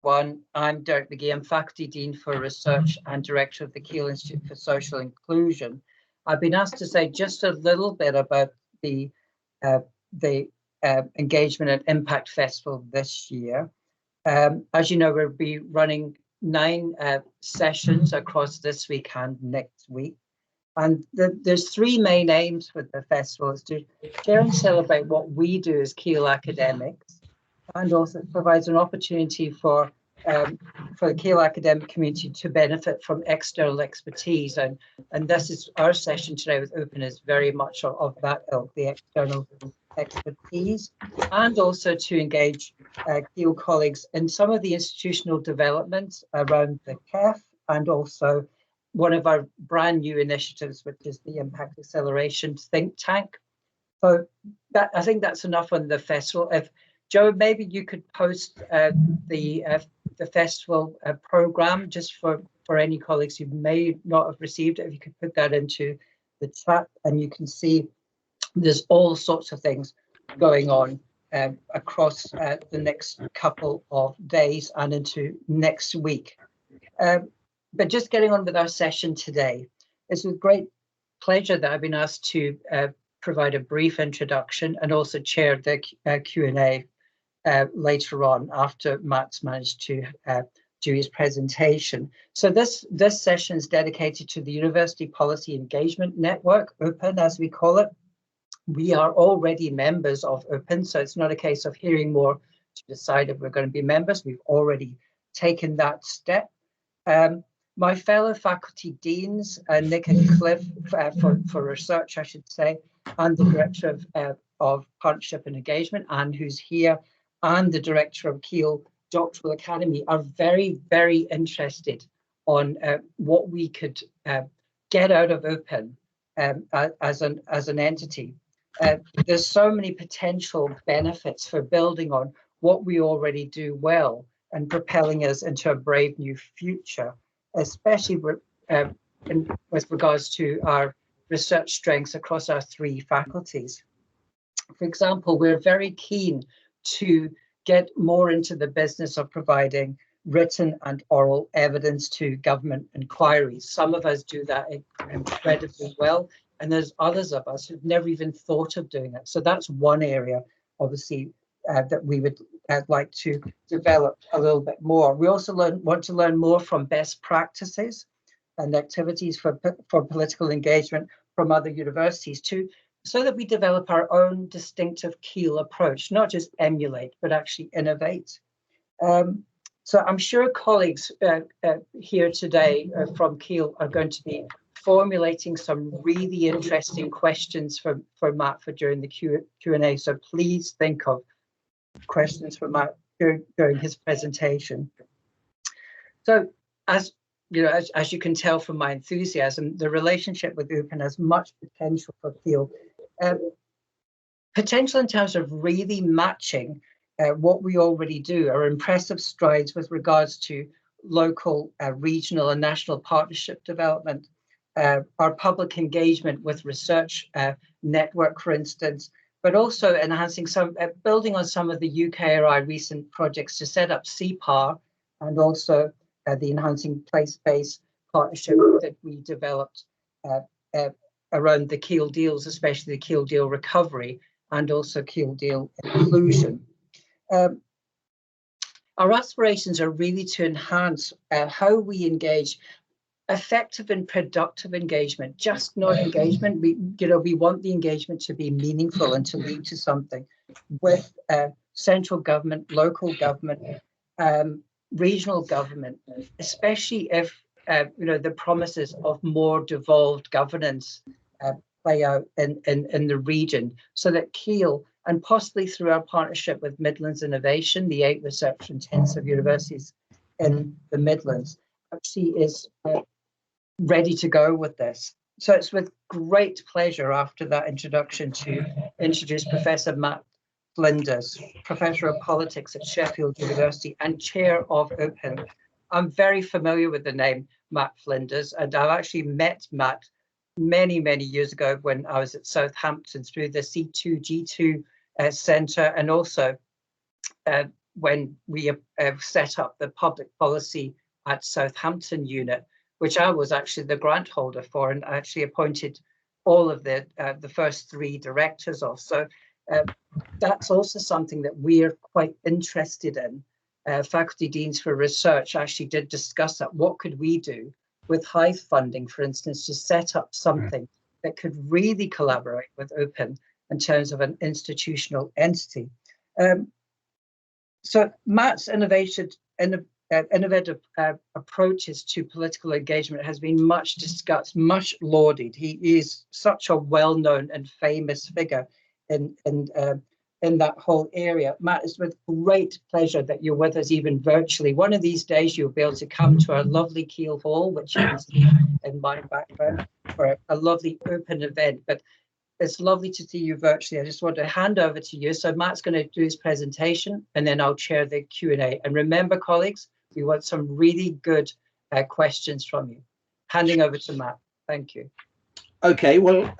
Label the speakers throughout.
Speaker 1: everyone. I'm Derek McGhee. I'm Faculty Dean for Research and Director of the Keele Institute for Social Inclusion. I've been asked to say just a little bit about the Engagement and Impact Festival this year. As you know, we'll be running 9 sessions across this week and next week. And there's 3 main aims with the festival: is to share and celebrate what we do as Keele academics, and also it provides an opportunity for the Keele academic community to benefit from external expertise. And this is our session today with UPEN is very much of that ilk, the external expertise, and also to engage Keele colleagues in some of the institutional developments around the KEF, and also one of our brand new initiatives, which is the Impact Acceleration Think Tank. So I think that's enough on the festival. If Joe, maybe you could post the festival program just for any colleagues who may not have received it. If you could put that into the chat, and you can see there's all sorts of things going on across the next couple of days and into next week. But just getting on with our session today, it's with great pleasure that I've been asked to provide a brief introduction and also chair the Q&A later on after Matt's managed to do his presentation. So this session is dedicated to the University Policy Engagement Network, UPEN as we call it. We are already members of UPEN, so it's not a case of hearing more to decide if we're going to be members. We've already taken that step. My fellow faculty deans, Nick and Cliff, for research, I should say, and the director of Partnership and Engagement, Anne, who's here, and the director of Keele Doctoral Academy, are very, very interested on what we could get out of UPEN as an entity. There's so many potential benefits for building on what we already do well and propelling us into a brave new future, especially with regards to our research strengths across our 3 faculties. For example, we're very keen to get more into the business of providing written and oral evidence to government inquiries. Some of us do that incredibly well, and there's others of us who've never even thought of doing it. So that's one area, obviously, that we would like to develop a little bit more. We also want to learn more from best practices and activities for political engagement from other universities too, so that we develop our own distinctive Keele approach, not just emulate, but actually innovate. So I'm sure colleagues here today from Keele are going to be formulating some really interesting questions for Matt for during the Q&A. So please think of questions for Matt during his presentation. So as you know, as you can tell from my enthusiasm, the relationship with UPEN has much potential for Keele. Potential in terms of really matching what we already do, are impressive strides with regards to local, regional and national partnership development, our public engagement with research network, for instance, but also enhancing building on some of the UKRI recent projects to set up CPAR, and also the enhancing place-based partnership that we developed around the Keele deals, especially the Keele deal recovery and also Keele deal inclusion. Our aspirations are really to enhance how we engage, effective and productive engagement, just not engagement. We want the engagement to be meaningful and to lead to something with central government, local government, regional government, especially if the promises of more devolved governance play out in the region, so that Keele, and possibly through our partnership with Midlands Innovation, the 8 research intensive universities in the Midlands, actually is ready to go with this. So it's with great pleasure, after that introduction, to introduce Professor Matt Flinders, Professor of Politics at Sheffield University and Chair of UPEN. I'm very familiar with the name Matt Flinders, and I've actually met Matt many, many years ago when I was at Southampton through the C2G2 Centre, and also when we set up the public policy at Southampton unit, which I was actually the grant holder for, and actually appointed all of the first 3 directors of. So that's also something that we are quite interested in. Faculty Deans for Research actually did discuss that. What could we do with Hive funding, for instance, to set up something that could really collaborate with UPEN in terms of an institutional entity? So Matt's innovative approaches to political engagement has been much discussed, much lauded. He is such a well-known and famous figure in that whole area. Matt, it's with great pleasure that you're with us, even virtually. One of these days you'll be able to come to our lovely Keele Hall, which you can see in my background, for a lovely open event. But it's lovely to see you virtually. I just want to hand over to you. So Matt's going to do his presentation, and then I'll chair the Q&A. And remember, colleagues, we want some really good questions from you. Handing over to Matt. Thank you.
Speaker 2: Okay, well,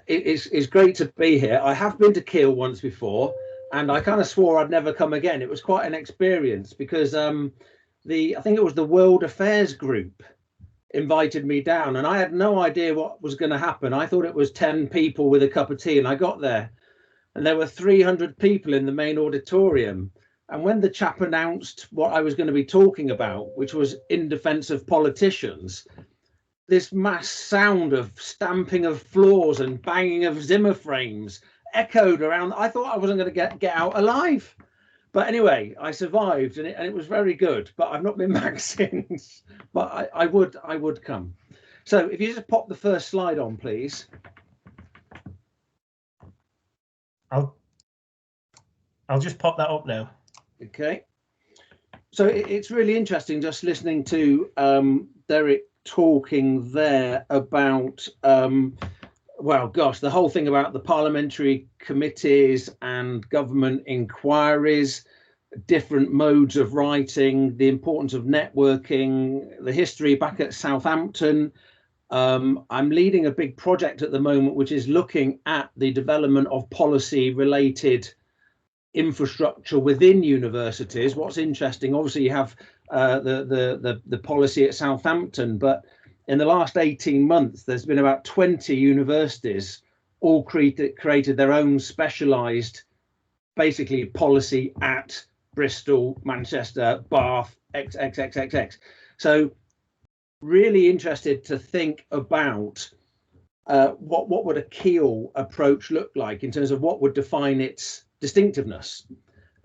Speaker 2: it's great to be here. I have been to Keele once before, and I kind of swore I'd never come again. It was quite an experience because I think it was the World Affairs Group invited me down, and I had no idea what was going to happen. I thought it was 10 people with a cup of tea, and I got there and there were 300 people in the main auditorium. And when the chap announced what I was going to be talking about, which was in defense of politicians, this mass sound of stamping of floors and banging of Zimmer frames echoed around. I thought I wasn't going to get out alive. But anyway, I survived, and it was very good. But I've not been back since. But I would come. So if you just pop the first slide on, please.
Speaker 3: I'll just pop that up now.
Speaker 2: Okay. So it's really interesting just listening to Derek talking there about well, gosh, the whole thing about the parliamentary committees and government inquiries, different modes of writing, the importance of networking, the history back at Southampton. I'm leading a big project at the moment, which is looking at the development of policy related infrastructure within universities. What's interesting, obviously you have the policy at Southampton, but in the last 18 months, there's been about 20 universities all created their own specialised, basically policy at Bristol, Manchester, Bath, XXXXX. So really interested to think about what would a Keele approach look like in terms of what would define its distinctiveness.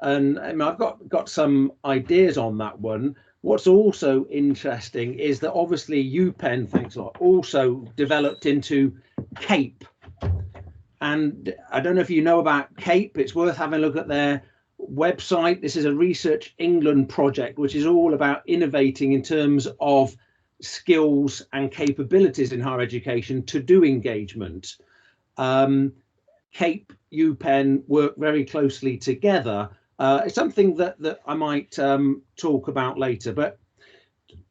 Speaker 2: And I mean, I've got some ideas on that one. What's also interesting is that obviously UPEN, thanks a lot, also developed into CAPE. And I don't know if you know about CAPE, it's worth having a look at their website. This is a Research England project, which is all about innovating in terms of skills and capabilities in higher education to do engagement. CAPE, UPEN work very closely together. It's something that I might talk about later, but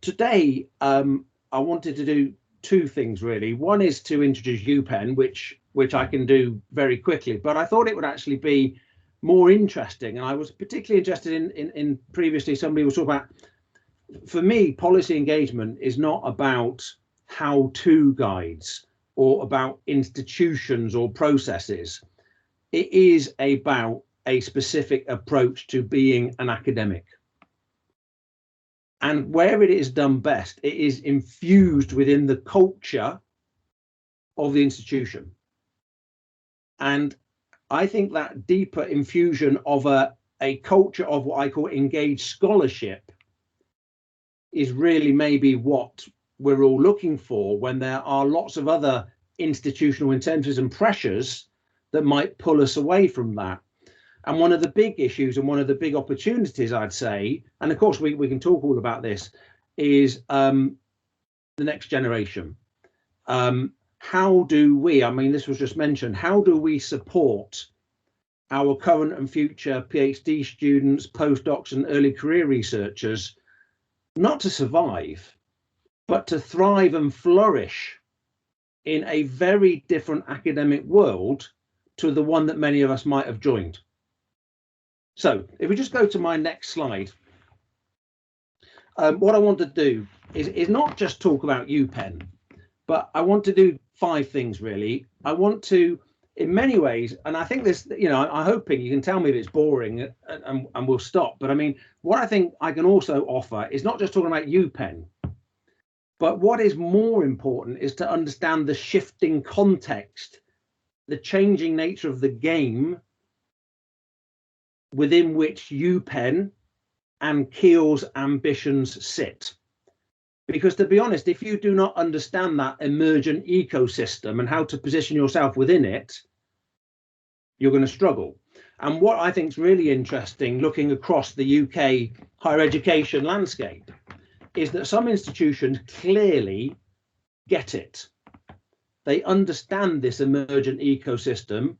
Speaker 2: today I wanted to do 2 things really. One is to introduce UPEN, which I can do very quickly, but I thought it would actually be more interesting, and I was particularly interested in previously somebody was talking about, for me, policy engagement is not about how-to guides or about institutions or processes. It is about a specific approach to being an academic. And where it is done best, it is infused within the culture of the institution. And I think that deeper infusion of a culture of what I call engaged scholarship is really maybe what we're all looking for when there are lots of other institutional incentives and pressures that might pull us away from that. And one of the big issues and one of the big opportunities, I'd say, and of course we can talk all about this, is the next generation. How do we, I mean, this was just mentioned, how do we support our current and future PhD students, postdocs and early career researchers, not to survive, but to thrive and flourish in a very different academic world to the one that many of us might have joined? So if we just go to my next slide, what I want to do is not just talk about UPEN, but I want to do 5 things really. I want to, in many ways, and I think this, you know, I'm hoping you can tell me if it's boring and we'll stop. But I mean, what I think I can also offer is not just talking about UPEN, but what is more important is to understand the shifting context, the changing nature of the game within which UPEN and Keel's ambitions sit. Because to be honest, if you do not understand that emergent ecosystem and how to position yourself within it, you're going to struggle. And what I think is really interesting, looking across the UK higher education landscape, is that some institutions clearly get it. They understand this emergent ecosystem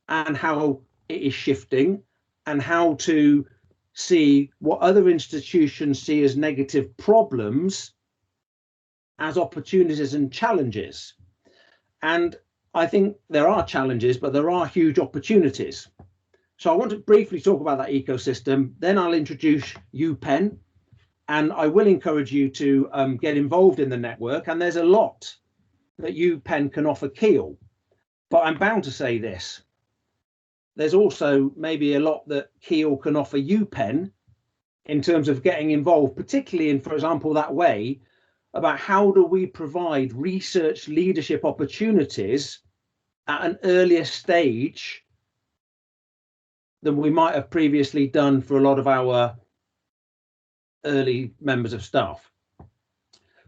Speaker 2: and how it is shifting, and how to see what other institutions see as negative problems as opportunities and challenges. And I think there are challenges, but there are huge opportunities. So I want to briefly talk about that ecosystem, then I'll introduce UPEN, and I will encourage you to get involved in the network. And there's a lot that UPEN can offer Keel, but I'm bound to say this. There's also maybe a lot that Keel can offer UPEN in terms of getting involved, particularly in, for example, that way about how do we provide research leadership opportunities at an earlier stage than we might have previously done for a lot of our early members of staff.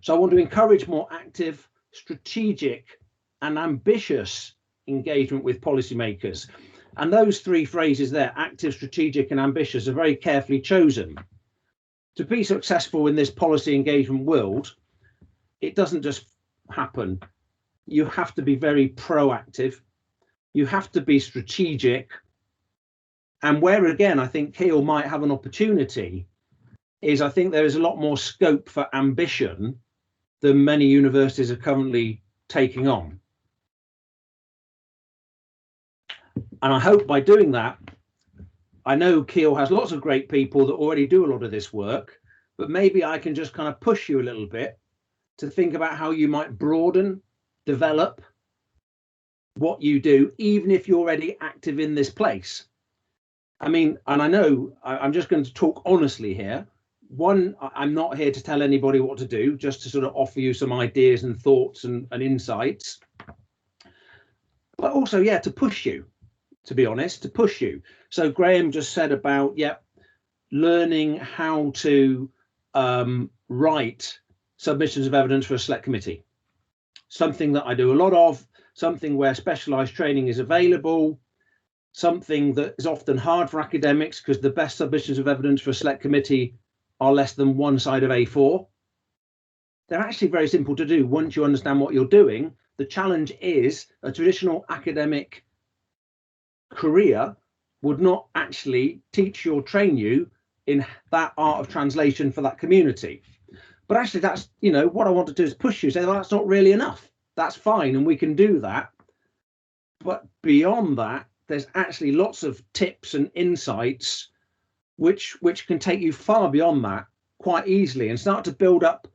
Speaker 2: So I want to encourage more active, strategic and ambitious engagement with policymakers. And those 3 phrases there, active, strategic and ambitious, are very carefully chosen. To be successful in this policy engagement world, it doesn't just happen. You have to be very proactive. You have to be strategic. And where, again, I think Keel might have an opportunity is I think there is a lot more scope for ambition than many universities are currently taking on. And I hope by doing that, I know Keel has lots of great people that already do a lot of this work, but maybe I can just kind of push you a little bit to think about how you might broaden, develop what you do, even if you're already active in this place. I mean, and I know I'm just going to talk honestly here. One, I'm not here to tell anybody what to do, just to sort of offer you some ideas and thoughts and insights. But also, yeah, to push you, to be honest, to push you. So Graham just said about, learning how to write submissions of evidence for a select committee. Something that I do a lot of, something where specialised training is available, something that is often hard for academics because the best submissions of evidence for a select committee are less than 1 side of A4. They're actually very simple to do once you understand what you're doing. The challenge is a traditional academic career would not actually teach you or train you in that art of translation for that community. But actually that's, what I want to do is push you, say, well, that's not really enough. That's fine, and we can do that. But beyond that, there's actually lots of tips and insights which can take you far beyond that quite easily and start to build up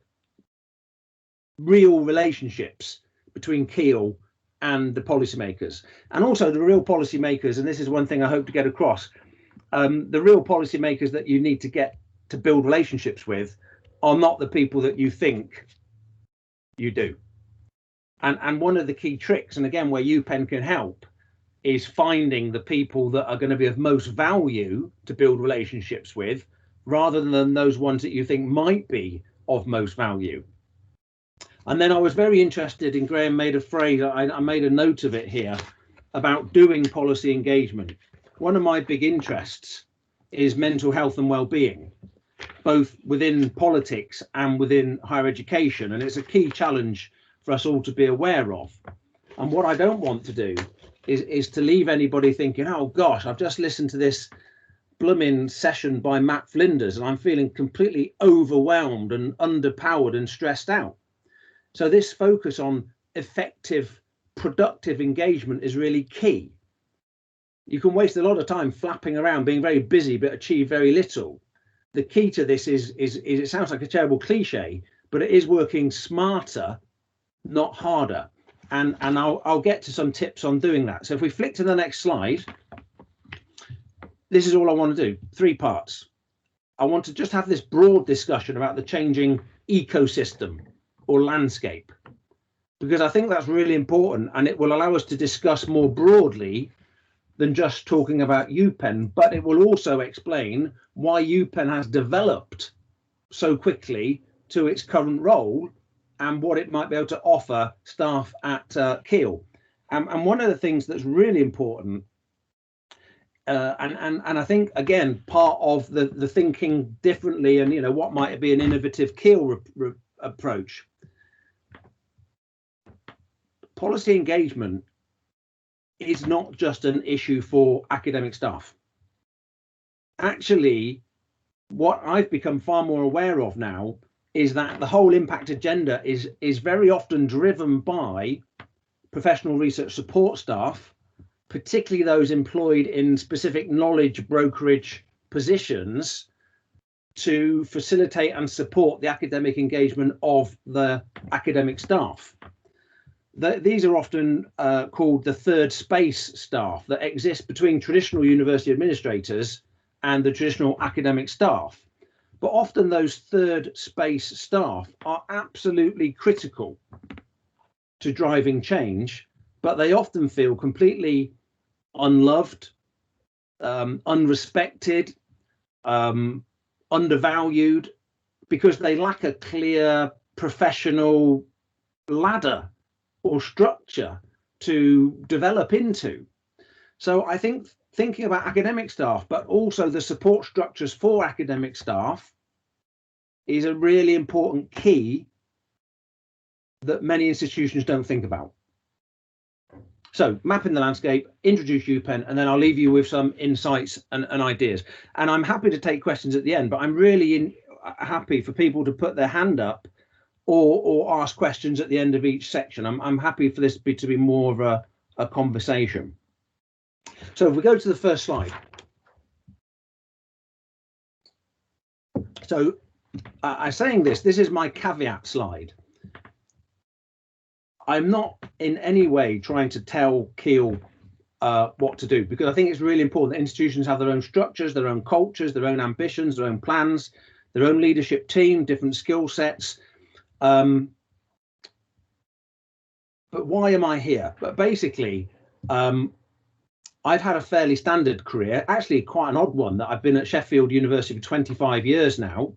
Speaker 2: real relationships between Keel and the policymakers, and also the real policymakers. And this is one thing I hope to get across. The real policymakers that you need to get to build relationships with are not the people that you think you do. And one of the key tricks, and again, where UPEN can help, is finding the people that are going to be of most value to build relationships with, rather than those ones that you think might be of most value. And then I was very interested in, Graham made a phrase, I made a note of it here, about doing policy engagement. One of my big interests is mental health and well-being, both within politics and within higher education. And it's a key challenge for us all to be aware of. And what I don't want to do is to leave anybody thinking, oh gosh, I've just listened to this blooming session by Matt Flinders and I'm feeling completely overwhelmed and underpowered and stressed out. So this focus on effective, productive engagement is really key. you can waste a lot of time flapping around, being very busy, but achieve very little. The key to this is it sounds like a terrible cliche, but it is working smarter, not harder. And I'll get to some tips on doing that. So if we flick to the next slide, this is all I want to do. 3 parts. I want to just have this broad discussion about the changing ecosystem or landscape, because I think that's really important, and it will allow us to discuss more broadly than just talking about UPEN, but it will also explain why UPEN has developed so quickly to its current role and what it might be able to offer staff at Keele. And one of the things that's really important, and I think, again, part of the thinking differently and, you know, what might be an innovative Keele approach, policy engagement is not just an issue for academic staff. Actually, what I've become far more aware of now is that the whole impact agenda is very often driven by professional research support staff, particularly those employed in specific knowledge brokerage positions, to facilitate and support the academic engagement of the academic staff. These are often called the third space staff that exist between traditional university administrators and the traditional academic staff. But often those third space staff are absolutely critical to driving change, but they often feel completely unloved, unrespected, undervalued, because they lack a clear professional ladder or structure to develop into. So I think thinking about academic staff, but also the support structures for academic staff, is a really important key that many institutions don't think about. So mapping the landscape, introduce UPEN, and then I'll leave you with some insights and ideas. And I'm happy to take questions at the end, but I'm really happy for people to put their hand up or ask questions at the end of each section. I'm happy for this to be more of a conversation. So if we go to the first slide. So I'm saying this is my caveat slide. I'm not in any way trying to tell Keele what to do, because I think it's really important that institutions have their own structures, their own cultures, their own ambitions, their own plans, their own leadership team, different skill sets. But why am I here? But basically, I've had a fairly standard career, actually quite an odd one, that I've been at Sheffield University for 25 years now.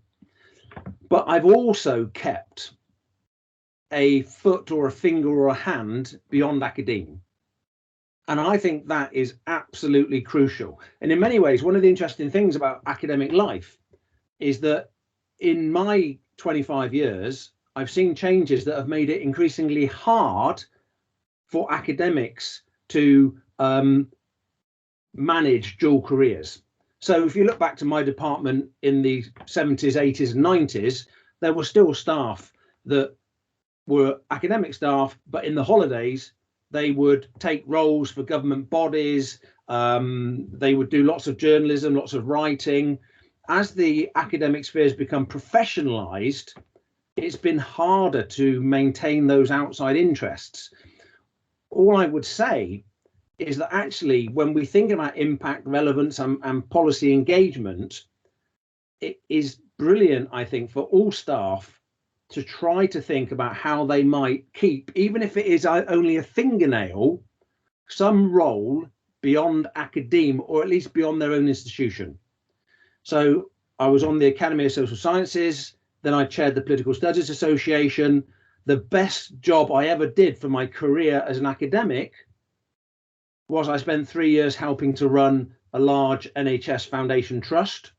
Speaker 2: But I've also kept a foot or a finger or a hand beyond academia. And I think that is absolutely crucial. And in many ways, one of the interesting things about academic life is that in my 25 years, I've seen changes that have made it increasingly hard for academics to manage dual careers. So if you look back to my department in the 70s, 80s and 90s, there were still staff that were academic staff, but in the holidays, they would take roles for government bodies. They would do lots of journalism, lots of writing. As the academic sphere has become professionalized, it's been harder to maintain those outside interests. All I would say is that actually, when we think about impact, relevance and policy engagement, it is brilliant, I think, for all staff to try to think about how they might keep, even if it is only a fingernail, some role beyond academia, or at least beyond their own institution. So I was on the Academy of Social Sciences, then I chaired the Political Studies Association. The best job I ever did for my career as an academic was I spent 3 years helping to run a large NHS Foundation trust.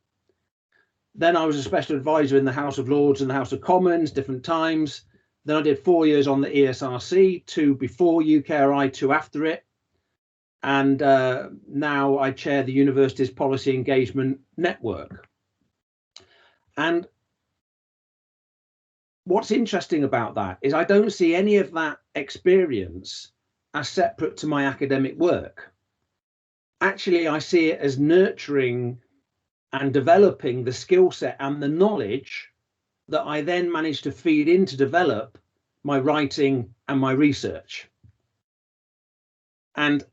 Speaker 2: Then I was a special advisor in the House of Lords and the House of Commons, different times. Then I did 4 years on the ESRC, 2 before UKRI, 2 after it. And now I chair the university's policy engagement network. And what's interesting about that is I don't see any of that experience as separate to my academic work. actually I see it as nurturing and developing the skill set and the knowledge that I then manage to feed in to develop my writing and my research. And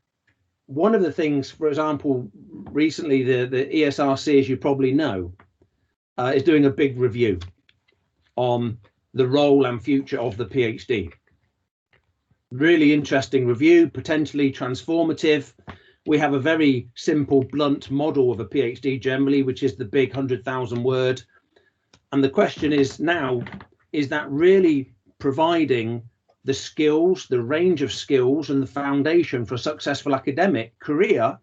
Speaker 2: one of the things, for example, recently the ESRC, as you probably know, is doing a big review on the role and future of the PhD. Really interesting review, potentially transformative. We have a very simple, blunt model of a PhD generally, which is the big 100,000 word. And the question is now, is that really providing the skills, the range of skills and the foundation for a successful academic career,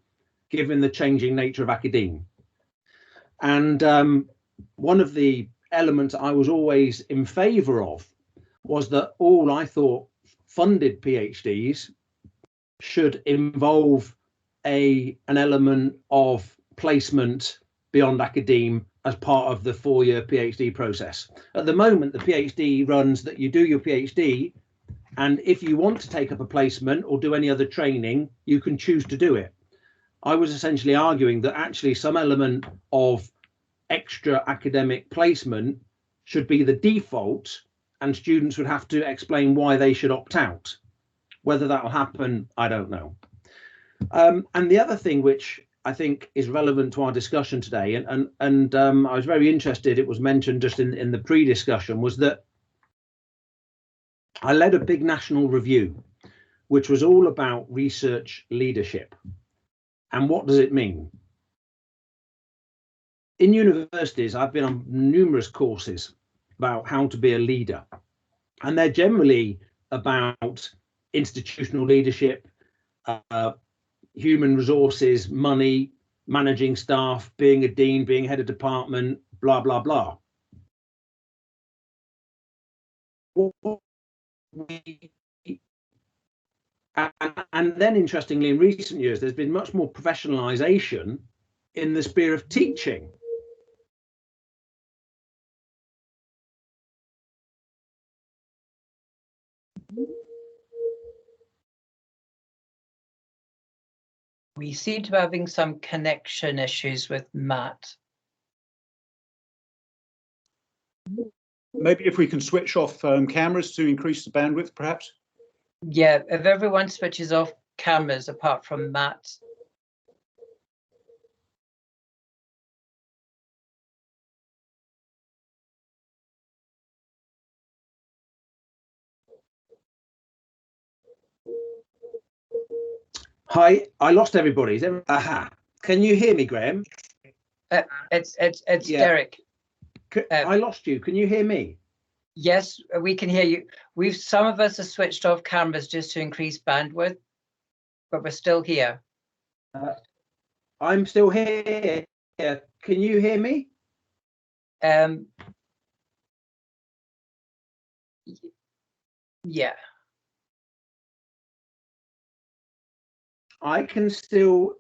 Speaker 2: given the changing nature of academia? And one of the elements I was always in favour of was that all I thought funded PhDs should involve an element of placement beyond academia as part of the 4-year PhD process. At the moment, the PhD runs that you do your PhD, and if you want to take up a placement or do any other training, you can choose to do it. I was essentially arguing that actually some element of extra academic placement should be the default, and students would have to explain why they should opt out. Whether that will happen, I don't know. And the other thing which I think is relevant to our discussion today, and I was very interested, it was mentioned just in the pre-discussion, was that I led a big national review, which was all about research leadership. And what does it mean? In universities, I've been on numerous courses about how to be a leader, and they're generally about institutional leadership, human resources, money, managing staff, being a dean, being head of department, blah, blah, blah. And then, interestingly, in recent years, there's been much more professionalization in the sphere of teaching.
Speaker 1: We seem to be having some connection issues with Matt.
Speaker 4: Maybe if we can switch off cameras to increase the bandwidth, perhaps?
Speaker 1: Yeah, if everyone switches off cameras apart from Matt.
Speaker 2: Hi, I lost everybody. Aha. Can you hear me, Graham?
Speaker 1: It's
Speaker 2: Yeah.
Speaker 1: Derek.
Speaker 2: I lost you. Can you hear me?
Speaker 1: Yes, we can hear you. Some of us have switched off cameras just to increase bandwidth, but we're still here.
Speaker 2: I'm still here. Can you hear me?
Speaker 1: Yeah.
Speaker 2: I'm still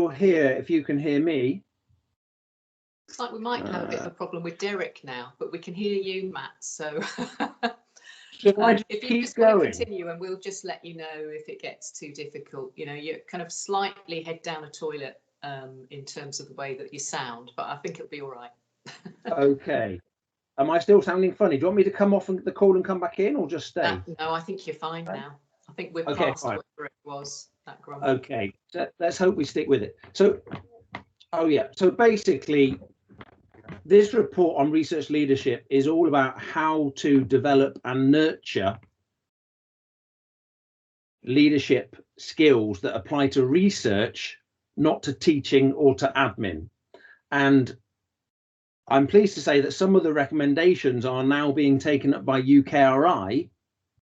Speaker 2: here if you can hear me.
Speaker 5: Looks like we might have a bit of a problem with Derek now, but we can hear you, Matt. So
Speaker 2: Should I just
Speaker 5: if you
Speaker 2: keep
Speaker 5: just want
Speaker 2: going?
Speaker 5: to continue, and we'll just let you know if it gets too difficult. You know, you kind of slightly head down a toilet in terms of the way that you sound, but I think it'll be all right.
Speaker 2: Okay. Am I still sounding funny? Do you want me to come off the call and come back in, or just stay?
Speaker 5: No, I think you're fine now. I think we're
Speaker 2: Okay,
Speaker 5: past
Speaker 2: fine.
Speaker 5: whatever it was. That grumble.
Speaker 2: Okay, so let's hope we stick with it. So, so basically, this report on research leadership is all about how to develop and nurture leadership skills that apply to research, not to teaching or to admin. And I'm pleased to say that some of the recommendations are now being taken up by UKRI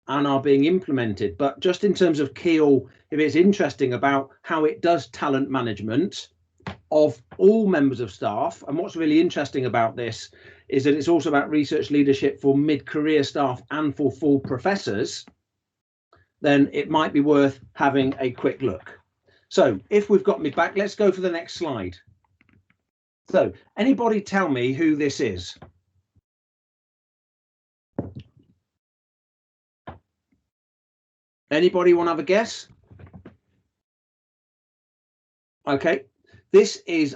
Speaker 2: and are being implemented. But just in terms of Keele, if it's interesting about how it does talent management of all members of staff, and what's really interesting about this is that it's also about research leadership for mid-career staff and for full professors, then it might be worth having a quick look. So if we've got me back, let's go for the next slide. So anybody tell me who this is? Anybody want to have a guess? Okay, this is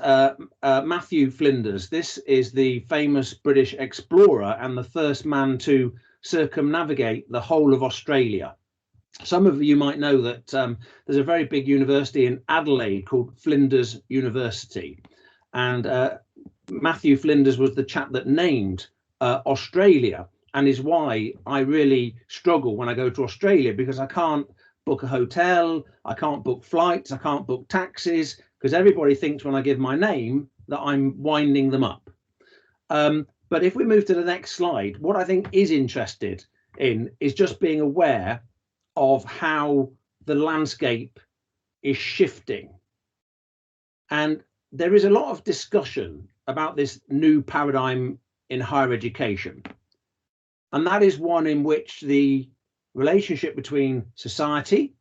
Speaker 2: Matthew Flinders. This is the famous British explorer and the first man to circumnavigate the whole of Australia. Some of you might know that there's a very big university in Adelaide called Flinders University, and Matthew Flinders was the chap that named Australia, and is why I really struggle when I go to Australia, because I can't book a hotel, I can't book flights, I can't book taxis, because everybody thinks when I give my name that I'm winding them up. But if we move to the next slide, what I think is interested in is just being aware of how the landscape is shifting. And there is a lot of discussion about this new paradigm in higher education. And that is one in which the relationship between society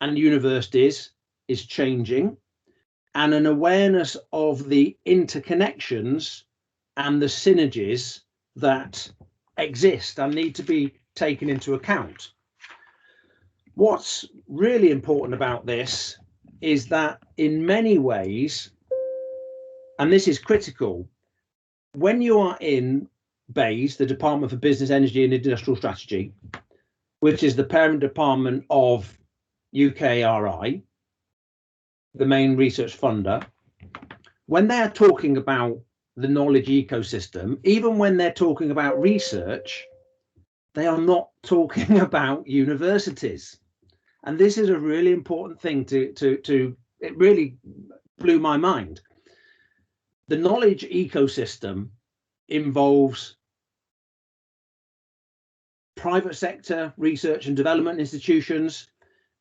Speaker 2: and universities is changing, and an awareness of the interconnections and the synergies that exist and need to be taken into account. What's really important about this is that in many ways, and this is critical, when you are in BEIS, the Department for Business, Energy and Industrial Strategy, which is the parent department of UKRI, the main research funder, when they're talking about the knowledge ecosystem, even when they're talking about research, they are not talking about universities. And this is a really important thing it really blew my mind. The knowledge ecosystem involves private sector research and development institutions.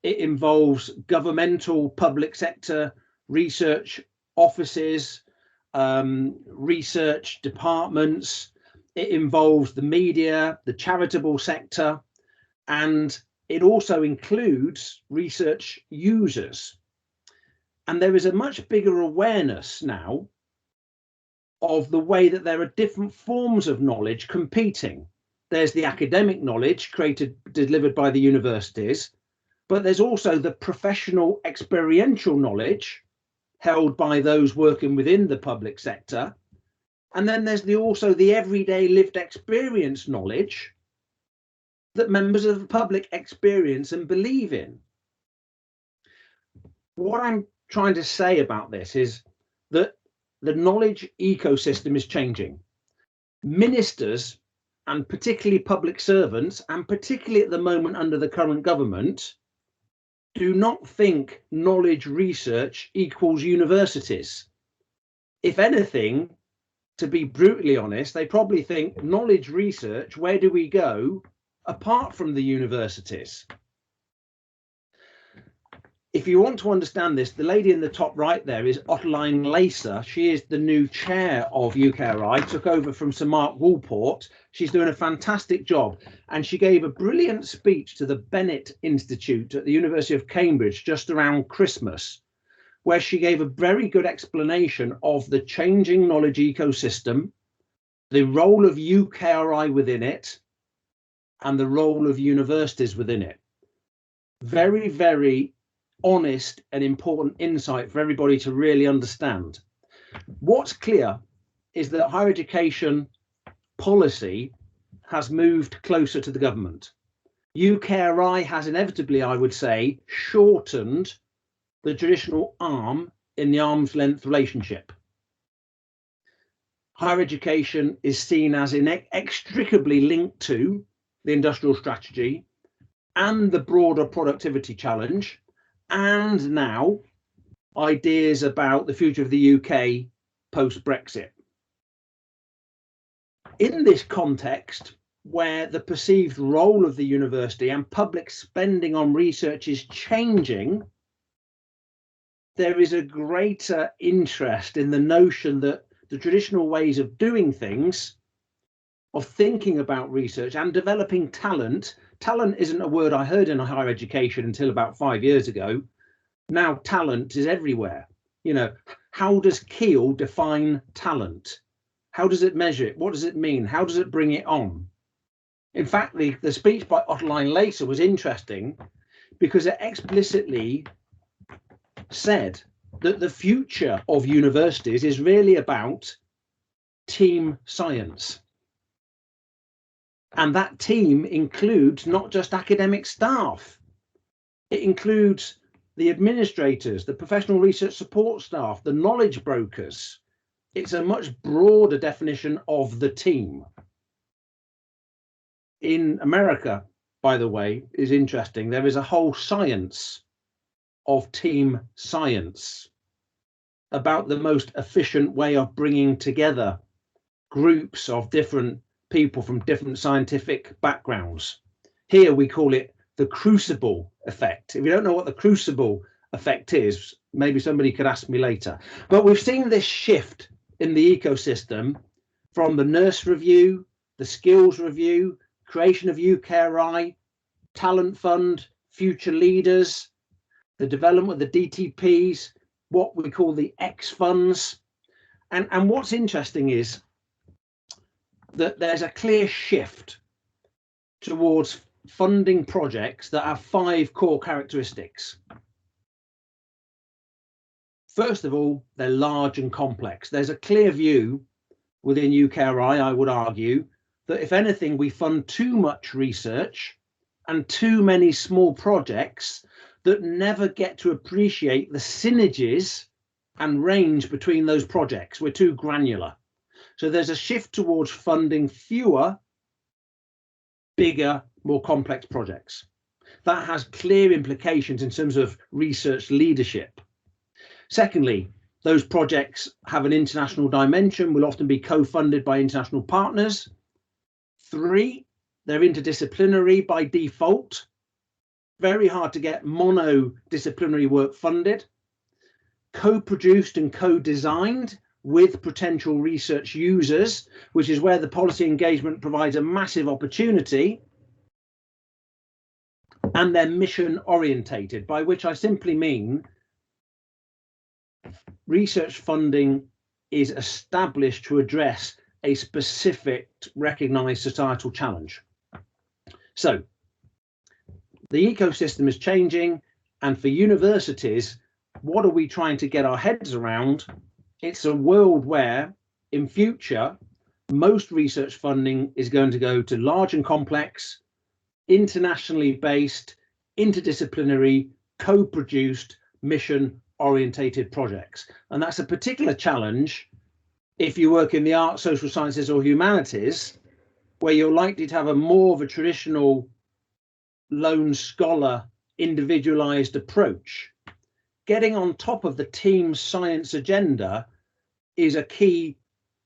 Speaker 2: It involves governmental public sector research offices, research departments. It involves the media, the charitable sector, and it also includes research users. And there is a much bigger awareness now of the way that there are different forms of knowledge competing. There's the academic knowledge delivered by the universities, but there's also the professional experiential knowledge held by those working within the public sector. And then there's also the everyday lived experience knowledge that members of the public experience and believe in. What I'm trying to say about this is that the knowledge ecosystem is changing. Ministers, and particularly public servants, and particularly at the moment under the current government, do not think knowledge research equals universities. If anything, to be brutally honest, they probably think knowledge research, where do we go apart from the universities? If you want to understand this, the lady in the top right there is Ottoline Lacer. She is the new chair of UKRI, took over from Sir Mark Woolport. She's doing a fantastic job. And she gave a brilliant speech to the Bennett Institute at the University of Cambridge just around Christmas, where she gave a very good explanation of the changing knowledge ecosystem, the role of UKRI within it, and the role of universities within it. Very, very honest and important insight for everybody to really understand. What's clear is that higher education policy has moved closer to the government. UKRI has inevitably, I would say, shortened the traditional arm in the arm's length relationship. Higher education is seen as inextricably linked to the industrial strategy and the broader productivity challenge, and now ideas about the future of the UK post-Brexit. In this context, where the perceived role of the university and public spending on research is changing, there is a greater interest in the notion that the traditional ways of doing things, of thinking about research and developing talent isn't a word I heard in higher education until about 5 years ago. Now talent is everywhere. You know, how does Keel define talent? How does it measure it? What does it mean? How does it bring it on? In fact, the speech by Ottoline Lacer was interesting because it explicitly said that the future of universities is really about team science. And that team includes not just academic staff, it includes the administrators, the professional research support staff, the knowledge brokers. It's a much broader definition of the team. In America, by the way, is interesting. There is a whole science of team science about the most efficient way of bringing together groups of different people from different scientific backgrounds. Here we call it the crucible effect. If you don't know what the crucible effect is, maybe somebody could ask me later. But we've seen this shift in the ecosystem from the nurse review, the skills review, creation of UKRI, talent fund, future leaders, the development of the DTPs, what we call the X funds. And what's interesting is that there's a clear shift towards funding projects that have 5 core characteristics. First of all, they're large and complex. There's a clear view within UKRI, I would argue, that if anything, we fund too much research and too many small projects that never get to appreciate the synergies and range between those projects. We're too granular. So there's a shift towards funding fewer, bigger, more complex projects. That has clear implications in terms of research leadership. Secondly, those projects have an international dimension, will often be co-funded by international partners. 3, they're interdisciplinary by default. Very hard to get monodisciplinary work funded. Co-produced and co-designed with potential research users, which is where the policy engagement provides a massive opportunity. And they're mission orientated, by which I simply mean research funding is established to address a specific recognized societal challenge. So the ecosystem is changing, and for universities, what are we trying to get our heads around? It's a world where in future, most research funding is going to go to large and complex, internationally based, interdisciplinary, co-produced, mission orientated projects. And that's a particular challenge if you work in the arts, social sciences or humanities, where you're likely to have a more of a traditional lone scholar individualized approach. Getting on top of the team science agenda is a key,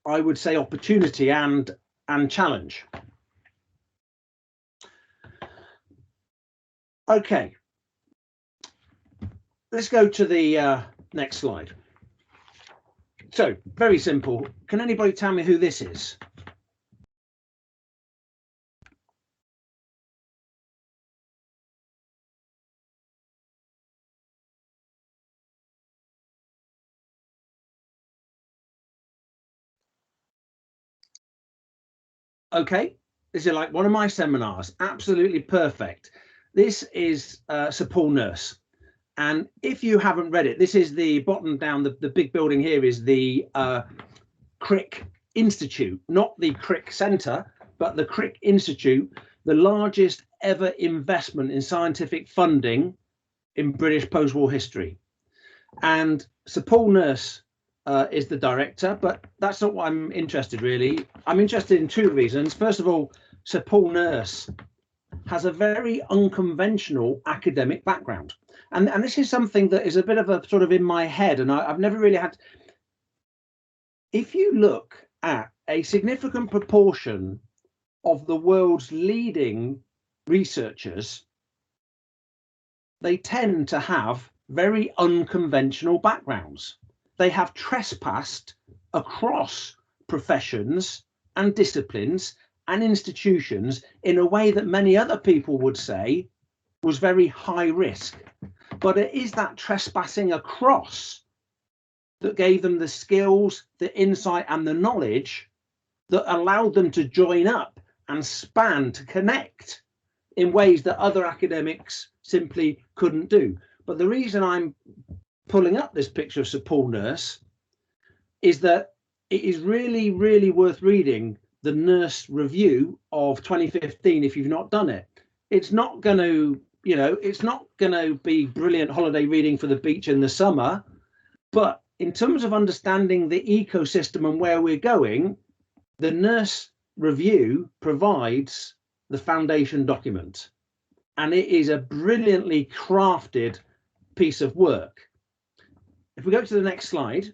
Speaker 2: I would say, opportunity and challenge. Okay, let's go to the next slide. So, very simple. Can anybody tell me who this is? Okay, this is like one of my seminars. Absolutely perfect. This is Sir Paul Nurse. And if you haven't read it, this is the bottom down, the big building here is the Crick Institute, not the Crick Centre, but the Crick Institute, the largest ever investment in scientific funding in British post-war history. And Sir Paul Nurse is the director, but that's not what I'm interested really. I'm interested in 2 reasons. First of all, Sir Paul Nurse has a very unconventional academic background. And this is something that is a bit of a sort of in my head, and I've never really had. If you look at a significant proportion of the world's leading researchers, they tend to have very unconventional backgrounds. They have trespassed across professions and disciplines and institutions in a way that many other people would say was very high risk. But it is that trespassing across that gave them the skills, the insight and the knowledge that allowed them to join up and span, to connect in ways that other academics simply couldn't do. But the reason I'm pulling up this picture of Sir Paul Nurse is that it is really, really worth reading the Nurse Review of 2015 if you've not done it. It's not going to, you know, it's not going to be brilliant holiday reading for the beach in the summer, but in terms of understanding the ecosystem and where we're going, the Nurse Review provides the foundation document, and it is a brilliantly crafted piece of work. If we go to the next slide.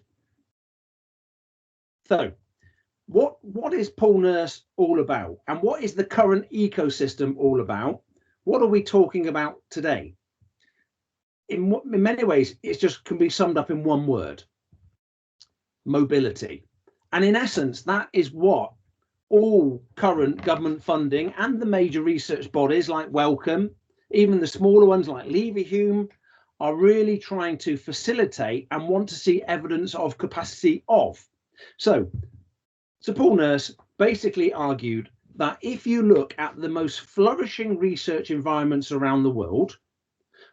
Speaker 2: So what is Paul Nurse all about, and what is the current ecosystem all about? What are we talking about today? In many ways, it just can be summed up in one word: mobility. And in essence, that is what all current government funding and the major research bodies like Wellcome, even the smaller ones like Leverhulme, are really trying to facilitate and want to see evidence of capacity of. So Sir Paul Nurse basically argued that if you look at the most flourishing research environments around the world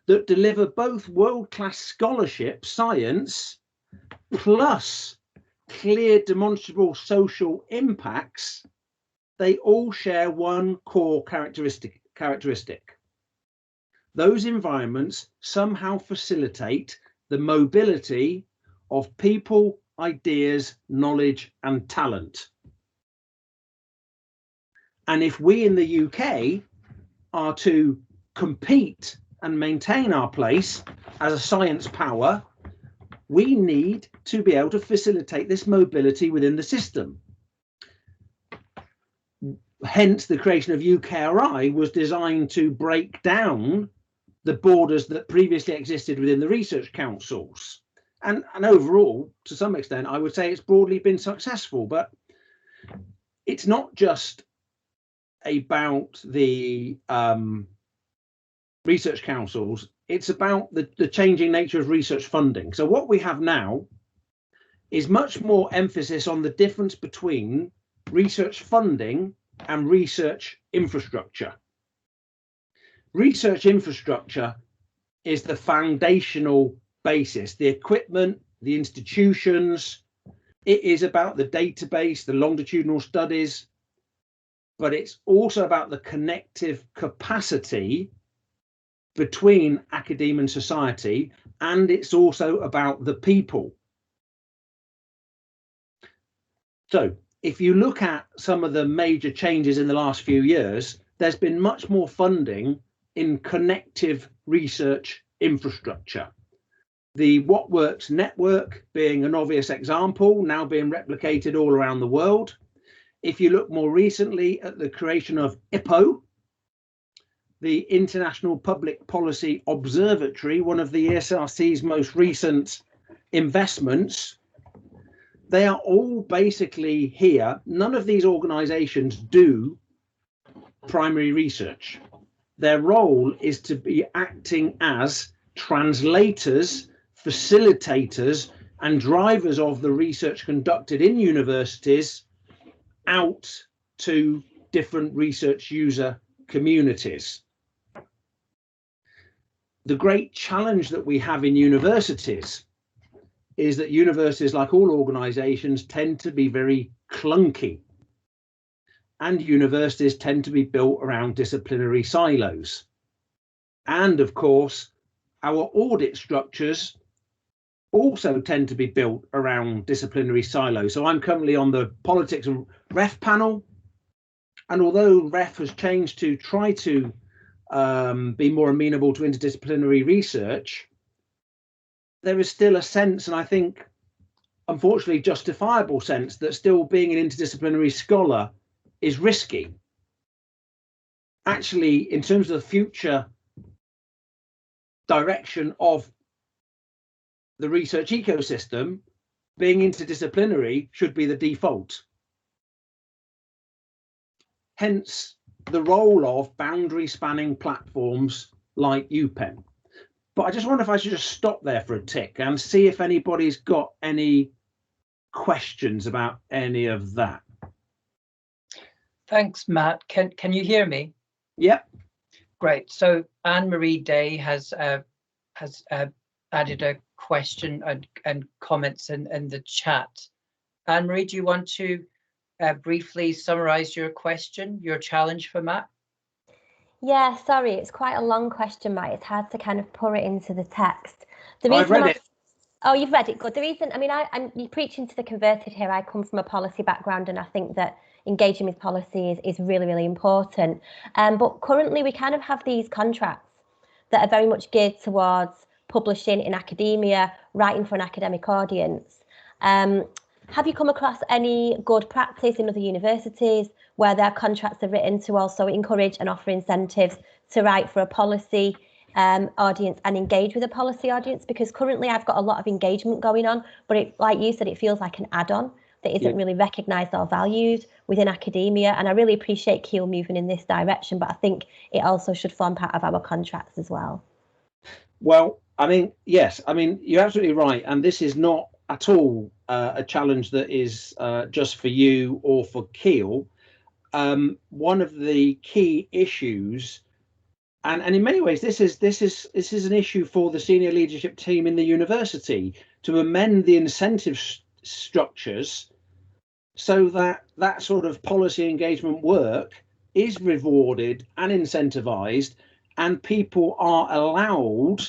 Speaker 2: that deliver both world-class scholarship, science, plus clear demonstrable social impacts, they all share one core characteristic. Those environments somehow facilitate the mobility of people, ideas, knowledge, and talent. And if we in the UK are to compete and maintain our place as a science power, we need to be able to facilitate this mobility within the system. Hence, the creation of UKRI was designed to break down the borders that previously existed within the research councils. And overall, to some extent, I would say it's broadly been successful, but it's not just about the research councils, it's about the changing nature of research funding. So what we have now is much more emphasis on the difference between research funding and research infrastructure. Research infrastructure is the foundational basis, the equipment, the institutions. It is about the database, the longitudinal studies, but it's also about the connective capacity between academia and society, and it's also about the people. So if you look at some of the major changes in the last few years, there's been much more funding in connective research infrastructure. The What Works network being an obvious example, now being replicated all around the world. If you look more recently at the creation of IPPO, the International Public Policy Observatory, one of the ESRC's most recent investments, they are all basically here. None of these organizations do primary research. Their role is to be acting as translators, facilitators, and drivers of the research conducted in universities out to different research user communities. The great challenge that we have in universities is that universities, like all organizations, tend to be very clunky. And universities tend to be built around disciplinary silos. And of course, our audit structures also tend to be built around disciplinary silos. So I'm currently on the politics and REF panel. And although REF has changed to try to be more amenable to interdisciplinary research, there is still a sense, and I think, unfortunately, justifiable sense, that still being an interdisciplinary scholar is risky. Actually, in terms of the future direction of the research ecosystem, being interdisciplinary should be the default. Hence, the role of boundary spanning platforms like UPEN. But I just wonder if I should just stop there for a tick and see if anybody's got any questions about any of that.
Speaker 1: Thanks, Matt. Can you hear me?
Speaker 2: Yep.
Speaker 1: Great. So Anne-Marie Day has added a question and comments in the chat. Anne-Marie, do you want to briefly summarise your question, your challenge for Matt?
Speaker 6: Yeah, sorry, it's quite a long question, Matt. It's hard to kind of pour it into the text.
Speaker 2: I've read it.
Speaker 6: Oh, you've read it. Good. The reason, I mean, I'm preaching to the converted here. I come from a policy background, and I think that engaging with policy is really, really important. But currently, we kind of have these contracts that are very much geared towards publishing in academia, writing for an academic audience. Have you come across any good practice in other universities where their contracts are written to also encourage and offer incentives to write for a policy audience and engage with a policy audience? Because currently I've got a lot of engagement going on, but like you said, it feels like an add-on that isn't really recognised or valued within academia. And I really appreciate Keele moving in this direction, but I think it also should form part of our contracts as well.
Speaker 2: Well, I mean, yes, I mean, you're absolutely right. And this is not at all a challenge that is just for you or for Keele. One of the key issues, and in many ways, this is an issue for the senior leadership team in the university to amend the incentive structures so that that sort of policy engagement work is rewarded and incentivized, and people are allowed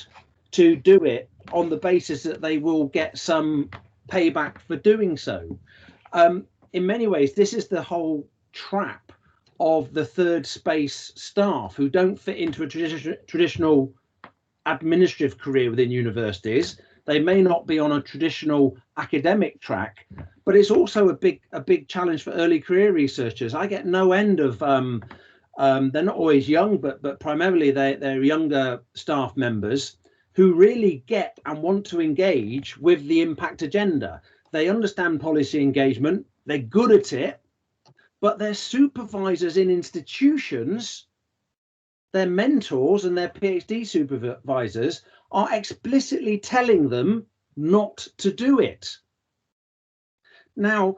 Speaker 2: to do it on the basis that they will get some payback for doing so. In many ways, this is the whole trap of the third space staff who don't fit into a traditional administrative career within universities. They may not be on a traditional academic track, but it's also a big challenge for early career researchers. I get no end of they're not always young, but primarily they're younger staff members who really get and want to engage with the impact agenda. They understand policy engagement, they're good at it, but their supervisors in institutions, their mentors and their PhD supervisors are explicitly telling them not to do it. Now,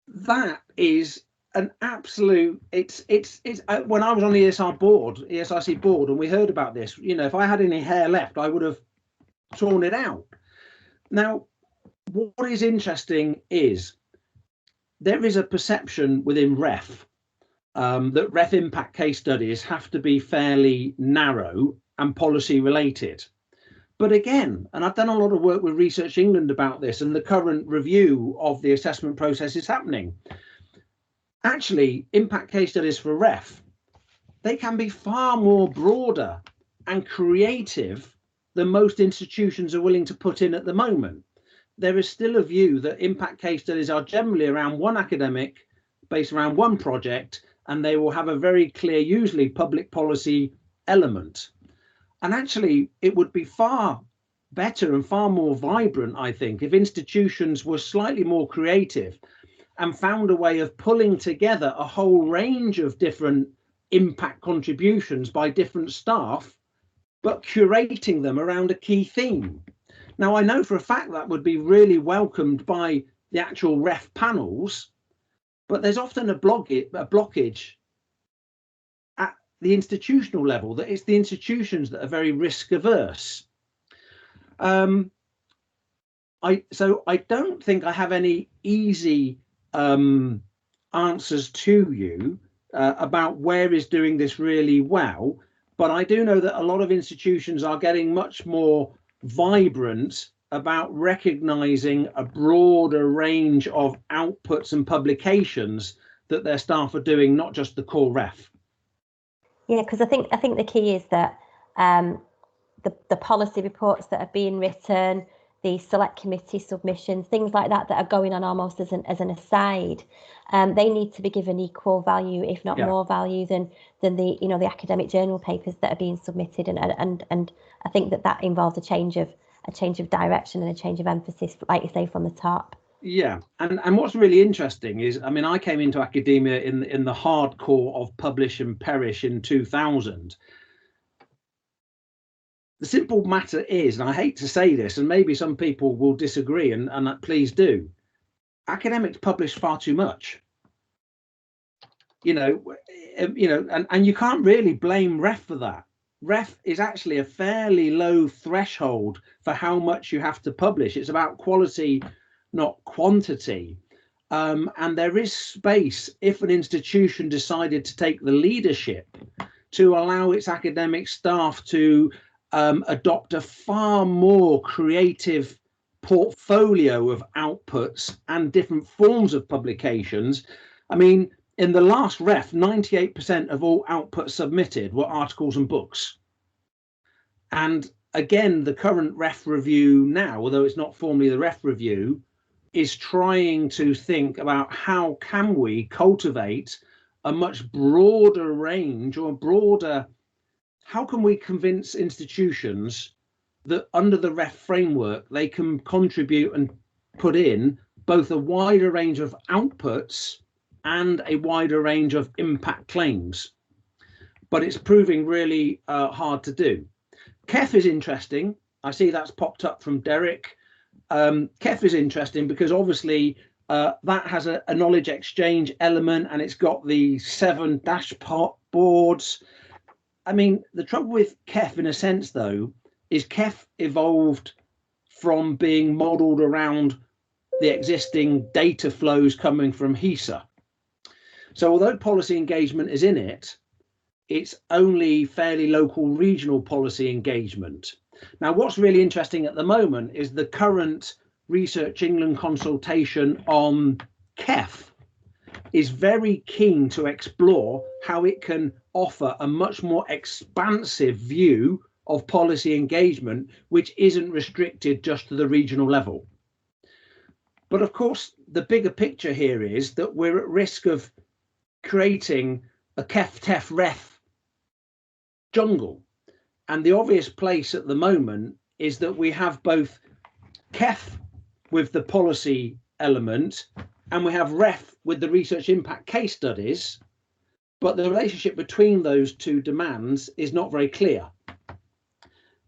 Speaker 2: that is an absolute, it's when I was on the ESRC board, and we heard about this, you know, if I had any hair left, I would have torn it out. Now, what is interesting is there is a perception within REF that REF impact case studies have to be fairly narrow and policy related. But again, and I've done a lot of work with Research England about this, and the current review of the assessment process is happening. Actually, impact case studies for REF, they can be far more broader and creative than most institutions are willing to put in at the moment. There is still a view that impact case studies are generally around one academic, based around one project, and they will have a very clear, usually public policy element. And actually, it would be far better and far more vibrant, I think, if institutions were slightly more creative and found a way of pulling together a whole range of different impact contributions by different staff, but curating them around a key theme. Now, I know for a fact that would be really welcomed by the actual REF panels, but there's often a blockage at the institutional level, that it's the institutions that are very risk averse. So I don't think I have any easy answers to you about where is doing this really well, but I do know that a lot of institutions are getting much more vibrant about recognizing a broader range of outputs and publications that their staff are doing, not just the core REF.
Speaker 6: Yeah, because I think the key is that the policy reports that are being written, the select committee submissions, things like that are going on almost as an aside, they need to be given equal value, if not more value than the academic journal papers that are being submitted, and I think that involves a change of direction and a change of emphasis, like you say, from the top. Yeah,
Speaker 2: and what's really interesting is, I mean, I came into academia in the hardcore of publish and perish in 2000. The simple matter is, and I hate to say this, and maybe some people will disagree, and please do, academics publish far too much. And you can't really blame REF for that. REF is actually a fairly low threshold for how much you have to publish. It's about quality, not quantity. And there is space if an institution decided to take the leadership to allow its academic staff to adopt a far more creative portfolio of outputs and different forms of publications. I mean, in the last REF, 98% of all outputs submitted were articles and books. And again, the current REF review now, although it's not formally the REF review, is trying to think about how can we cultivate a much broader range, or how can we convince institutions that under the REF framework, they can contribute and put in both a wider range of outputs and a wider range of impact claims. But it's proving really hard to do. KEF is interesting. I see that's popped up from Derek. KEF is interesting because obviously that has a knowledge exchange element, and it's got the 7 dashboards. I mean, the trouble with KEF in a sense, though, is KEF evolved from being modeled around the existing data flows coming from HESA. So although policy engagement is in it, it's only fairly local regional policy engagement. Now, what's really interesting at the moment is the current Research England consultation on KEF is very keen to explore how it can offer a much more expansive view of policy engagement, which isn't restricted just to the regional level. But of course, the bigger picture here is that we're at risk of creating a KEF-TEF-REF jungle. And the obvious place at the moment is that we have both KEF with the policy element, and we have REF with the research impact case studies, but the relationship between those two demands is not very clear.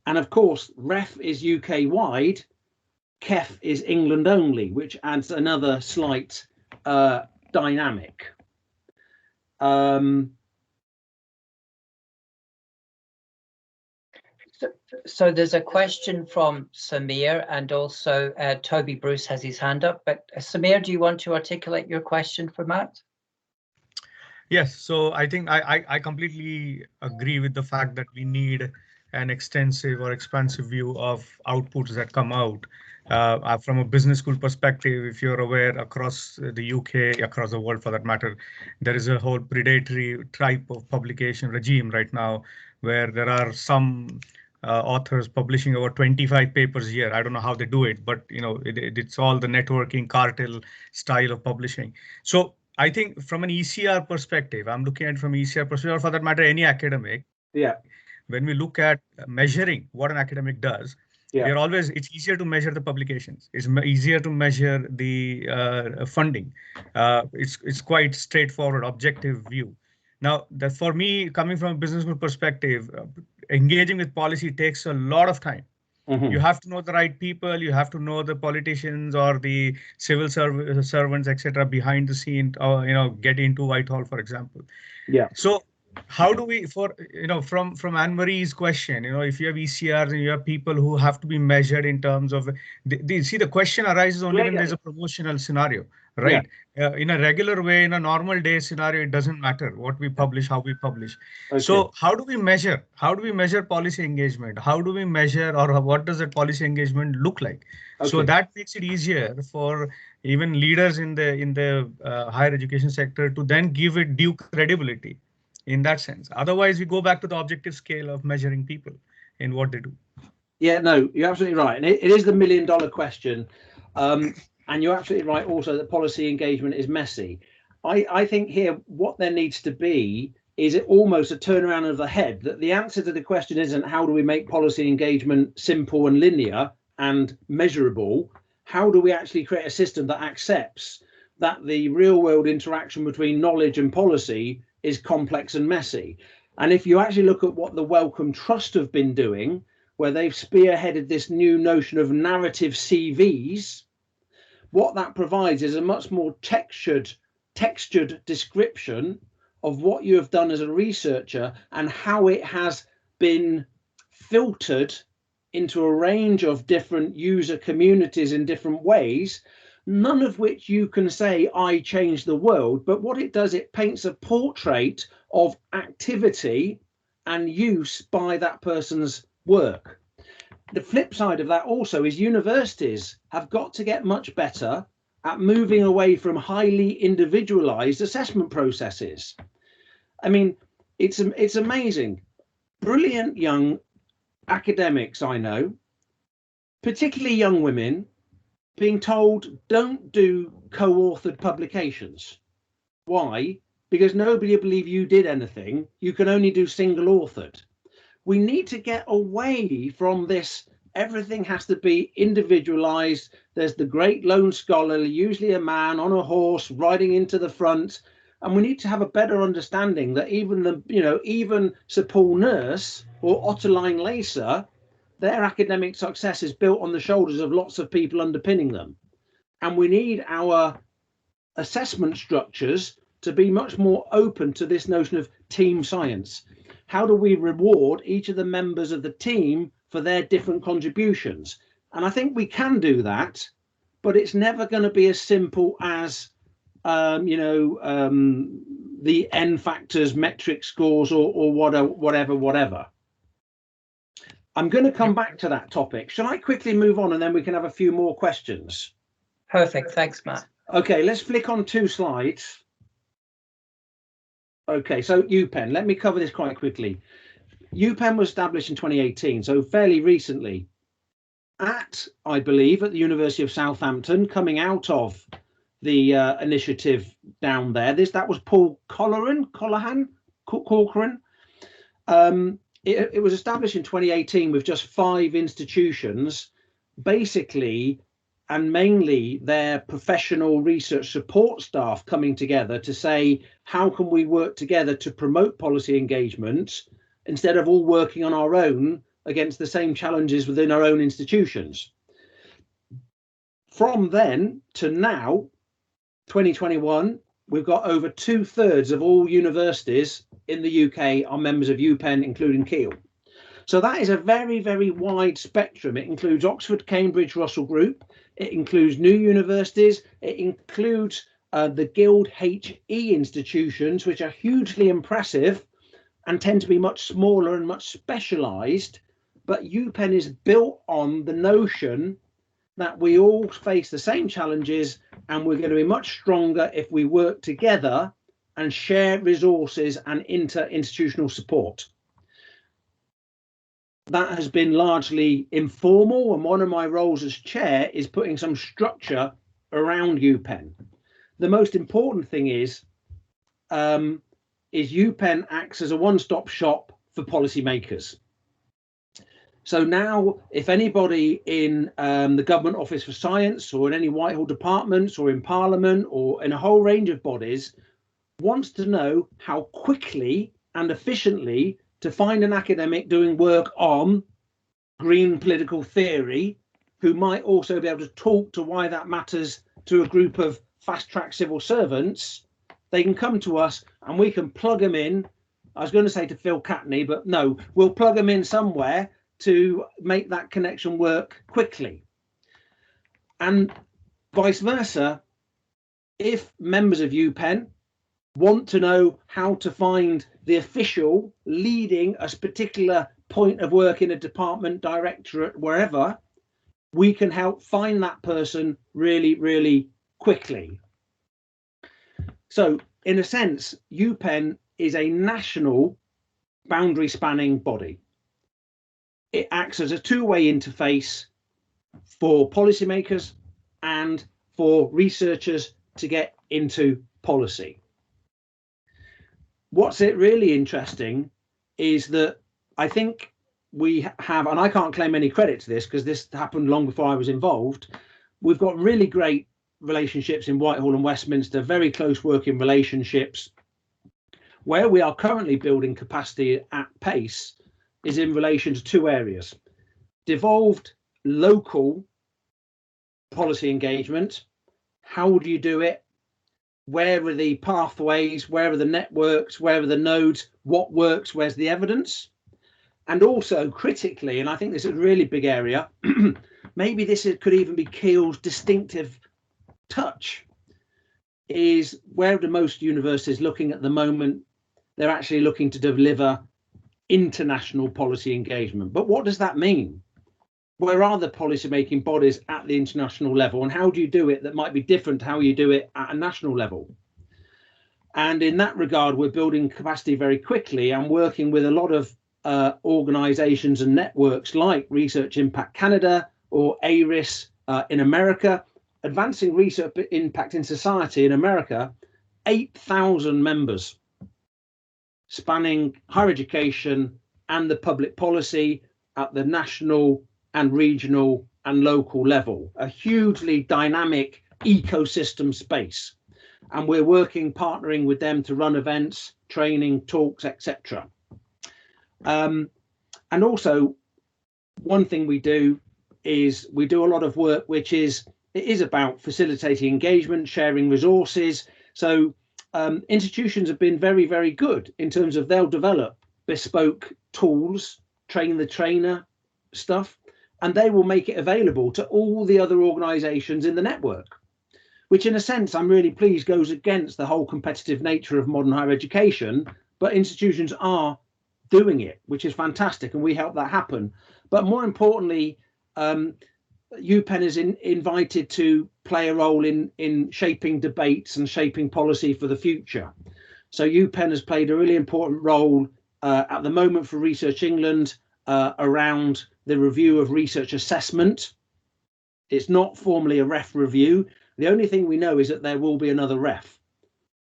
Speaker 2: And of course, REF is UK wide, KEF is England only, which adds another slight dynamic.
Speaker 1: So there's a question from Samir, and also Toby Bruce has his hand up. But Samir, do you want to articulate your question for Matt?
Speaker 7: Yes, so I think I completely agree with the fact that we need an extensive or expansive view of outputs that come out. From a business school perspective, if you're aware, across the UK, across the world for that matter, there is a whole predatory type of publication regime right now, where there are some authors publishing over 25 papers a year. I don't know how they do it, but you know, it's all the networking cartel style of publishing. So I think from an ECR perspective, I'm looking at it from ECR perspective, or for that matter, any academic.
Speaker 2: Yeah.
Speaker 7: When we look at measuring what an academic does, it's easier to measure the publications. It's easier to measure the funding. It's quite straightforward, objective view. Now, that for me, coming from a business school perspective, engaging with policy takes a lot of time. Mm-hmm. You have to know the right people. You have to know the politicians or the civil servants, etc., behind the scene, or get into Whitehall, for example.
Speaker 2: Yeah.
Speaker 7: So how do we, from Anne-Marie's question, if you have ECRs and you have people who have to be measured in terms of, the question arises only when there's a promotional scenario, right? Yeah. In a regular way, in a normal day scenario, it doesn't matter what we publish, how we publish. Okay. So how do we measure? How do we measure policy engagement? How do we measure, or what does that policy engagement look like? Okay. So that makes it easier for even leaders in the higher education sector to then give it due credibility. In that sense, otherwise we go back to the objective scale of measuring people in what they do.
Speaker 2: Yeah, no, you're absolutely right, and it is the $1 million question, and you're absolutely right also that policy engagement is messy. I think here what there needs to be is almost a turnaround of the head, that the answer to the question isn't how do we make policy engagement simple and linear and measurable. How do we actually create a system that accepts that the real world interaction between knowledge and policy is complex and messy? And if you actually look at what the Wellcome Trust have been doing, where they've spearheaded this new notion of narrative CVs, what that provides is a much more textured description of what you have done as a researcher and how it has been filtered into a range of different user communities in different ways, none of which you can say, I changed the world. But what it does, it paints a portrait of activity and use by that person's work. The flip side of that also is universities have got to get much better at moving away from highly individualized assessment processes. I mean, it's amazing. Brilliant young academics I know, particularly young women, being told don't do co-authored publications. Why? Because nobody will believe you did anything. You can only do single-authored. We need to get away from this. Everything has to be individualized. There's the great lone scholar, usually a man on a horse riding into the front. And we need to have a better understanding that even Sir Paul Nurse or Ottoline Lacer, their academic success is built on the shoulders of lots of people underpinning them. And we need our assessment structures to be much more open to this notion of team science. How do we reward each of the members of the team for their different contributions? And I think we can do that, but it's never going to be as simple as the N factors, metric scores, or whatever. I'm going to come back to that topic. Shall I quickly move on and then we can have a few more questions?
Speaker 1: Perfect. Thanks, Matt.
Speaker 2: Okay, let's flick on 2 slides. Okay, so UPEN, let me cover this quite quickly. UPEN was established in 2018, so fairly recently, I believe, at the University of Southampton, coming out of the initiative down there. That was Paul Corcoran. It was established in 2018 with just 5 institutions, basically, and mainly their professional research support staff coming together to say, how can we work together to promote policy engagement instead of all working on our own against the same challenges within our own institutions? From then to now, 2021, we've got over 2/3 of all universities in the UK are members of UPEN, including Keele. So that is a very, very wide spectrum. It includes Oxford, Cambridge, Russell Group. It includes new universities. It includes the Guild HE institutions, which are hugely impressive and tend to be much smaller and much specialised. But UPEN is built on the notion that we all face the same challenges and we're going to be much stronger if we work together and share resources and inter-institutional support. That has been largely informal, and one of my roles as chair is putting some structure around UPEN. The most important thing is UPEN acts as a one-stop shop for policymakers. So now, if anybody in the Government Office for Science or in any Whitehall departments or in Parliament or in a whole range of bodies wants to know how quickly and efficiently to find an academic doing work on green political theory, who might also be able to talk to why that matters to a group of fast-track civil servants, they can come to us and we can plug them in. I was going to say to Phil Catney, but no, we'll plug them in somewhere to make that connection work quickly. And vice versa, if members of UPEN want to know how to find the official leading a particular point of work in a department, directorate, wherever, we can help find that person really, really quickly. So in a sense, UPEN is a national boundary spanning body. It acts as a two-way interface for policymakers and for researchers to get into policy. What's it really interesting is that I think we have, and I can't claim any credit to this because this happened long before I was involved, we've got really great relationships in Whitehall and Westminster, very close working relationships. Where we are currently building capacity at pace is in relation to 2 areas: devolved local policy engagement. How do you do it? Where are the pathways? Where are the networks? Where are the nodes? What works? Where's the evidence? And also critically, and I think this is a really big area, maybe this could even be Keel's distinctive touch, is where do most universities looking at the moment? They're actually looking to deliver international policy engagement. But what does that mean? Where are the policy making bodies at the international level, and how do you do it that might be different to how you do it at a national level? And in that regard, we're building capacity very quickly and working with a lot of organizations and networks like Research Impact Canada or ARIS in America, advancing research impact in society in America, 8,000 members spanning higher education and the public policy at the national and regional and local level, a hugely dynamic ecosystem space. And we're partnering with them to run events, training, talks, etc. And also, one thing we do is we do a lot of work which is about facilitating engagement, sharing resources. So institutions have been very, very good in terms of they'll develop bespoke tools, train the trainer stuff, and they will make it available to all the other organizations in the network, which in a sense, I'm really pleased goes against the whole competitive nature of modern higher education, but institutions are doing it, which is fantastic, and we help that happen. But more importantly, UPEN is invited to play a role in shaping debates and shaping policy for the future. So UPEN has played a really important role at the moment for Research England around the review of research assessment. It's not formally a ref review. The only thing we know is that there will be another ref.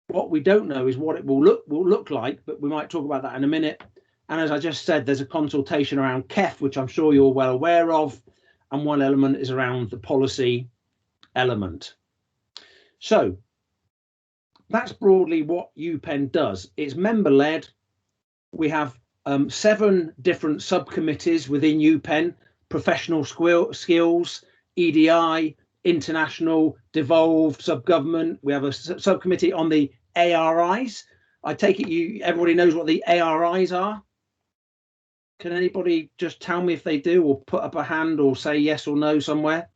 Speaker 2: What we don't know is what it will look like, but we might talk about that in a minute. And as I just said, there's a consultation around KEF, which I'm sure you're well aware of. And one element is around the policy element. So that's broadly what UPEN does. It's member-led. We have 7 different subcommittees within UPEN: professional skills, EDI, international, devolved, subgovernment. We have a subcommittee on the ARIs. I take it everybody knows what the ARIs are. Can anybody just tell me if they do, or put up a hand or say yes or no somewhere?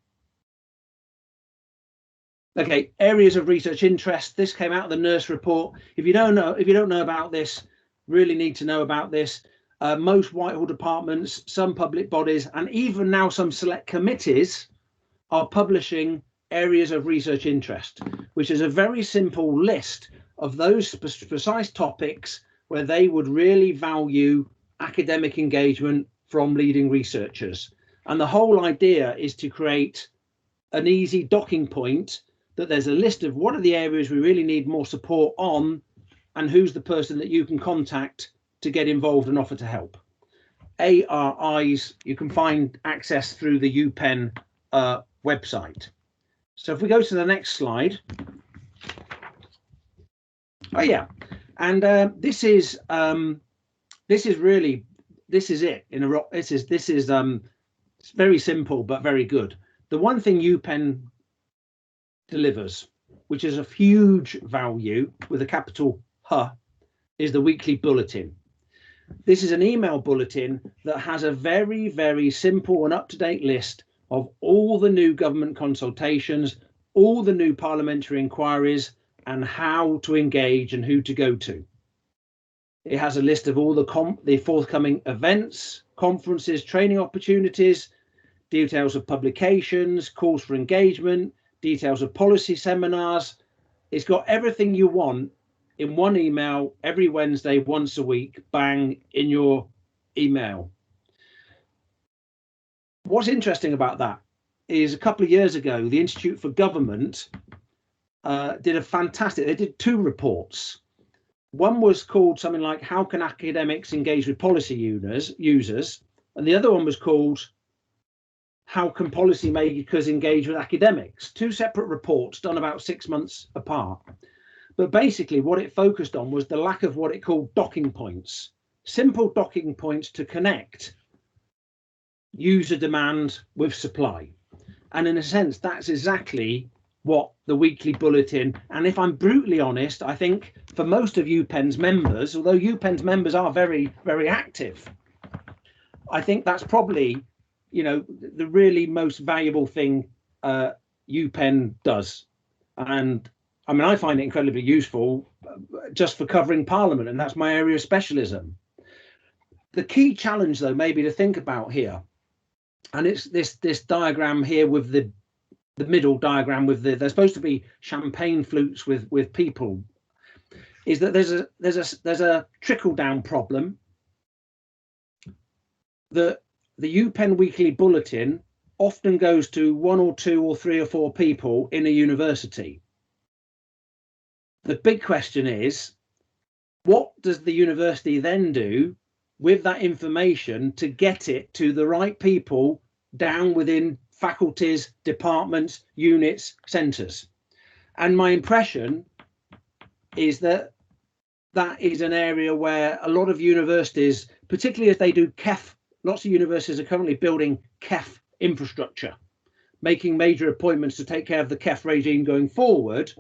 Speaker 2: Okay, areas of research interest. This came out of the NERSE report. If you don't know about this, really need to know about this. Most Whitehall departments, some public bodies, and even now some select committees are publishing areas of research interest, which is a very simple list of those precise topics where they would really value academic engagement from leading researchers. And the whole idea is to create an easy docking point, that there's a list of what are the areas we really need more support on, and who's the person that you can contact to get involved and offer to help. ARIs, you can find access through the UPEN website. So if we go to the next slide. Oh yeah, and this is it in a rock. This is it's very simple but very good. The one thing UPEN delivers, which is of huge value with a capital H, is the Weekly Bulletin. This is an email bulletin that has a very, very simple and up-to-date list of all the new government consultations, all the new parliamentary inquiries, and how to engage and who to go to. It has a list of all the forthcoming events, conferences, training opportunities, details of publications, calls for engagement, details of policy seminars. It's got everything you want in one email every Wednesday, once a week, bang, in your email. What's interesting about that is a couple of years ago, the Institute for Government they did 2 reports. One was called something like How Can Academics Engage with Policy Users? And the other one was called How Can Policymakers Engage with Academics? 2 separate reports done about 6 months apart. But basically what it focused on was the lack of what it called docking points, simple docking points to connect user demand with supply. And in a sense, that's exactly what the Weekly Bulletin, and if I'm brutally honest, I think for most of UPEN's members, although UPEN's members are very, very active, I think that's probably, you know, the really most valuable thing UPEN does. And I mean, I find it incredibly useful just for covering Parliament, and that's my area of specialism. The key challenge, though, maybe to think about here, and it's this diagram here with the middle diagram with they're supposed to be champagne flutes with people, is that there's a trickle down problem. The UPEN Weekly Bulletin often goes to 1 or 2 or 3 or 4 people in a university. The big question is, what does the university then do with that information to get it to the right people down within faculties, departments, units, centres? And my impression is that that is an area where a lot of universities, particularly as they do KEF, lots of universities are currently building KEF infrastructure, making major appointments to take care of the KEF regime going forward.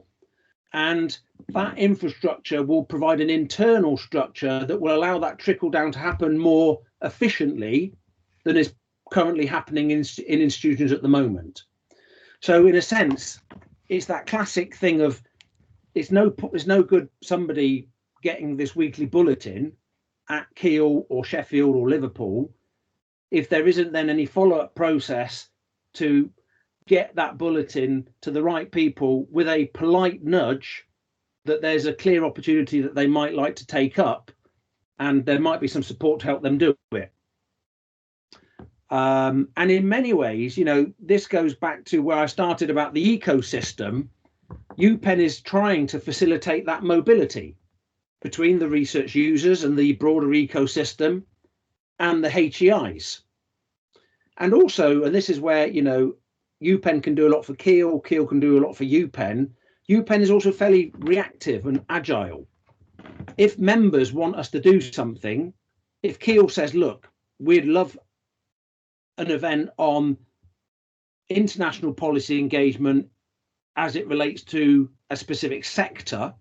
Speaker 2: And that infrastructure will provide an internal structure that will allow that trickle down to happen more efficiently than is currently happening in institutions at the moment. So in a sense, it's that classic thing of it's no good somebody getting this weekly bulletin at Keele or Sheffield or Liverpool if there isn't then any follow-up process to get that bulletin to the right people with a polite nudge that there's a clear opportunity that they might like to take up, and there might be some support to help them do it. And in many ways, you know, this goes back to where I started about the ecosystem. UPEN is trying to facilitate that mobility between the research users and the broader ecosystem and the HEIs. And also, and this is where, you know, UPEN can do a lot for Keele, Keele can do a lot for UPEN. UPEN is also fairly reactive and agile. If members want us to do something, if Keele says, look, we'd love an event on international policy engagement as it relates to a specific sector,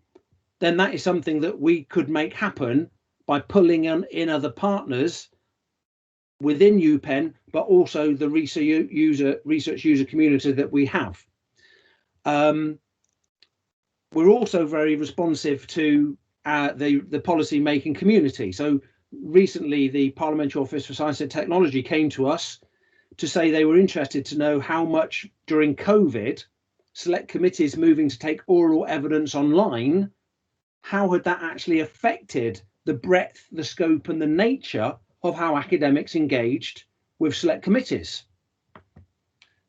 Speaker 2: then that is something that we could make happen by pulling in other partners within UPEN, but also the research user community that we have. We're also very responsive to the policy making community. So recently, the Parliamentary Office for Science and Technology came to us to say they were interested to know how much during COVID, select committees moving to take oral evidence online, how had that actually affected the breadth, the scope and the nature of how academics engaged with select committees.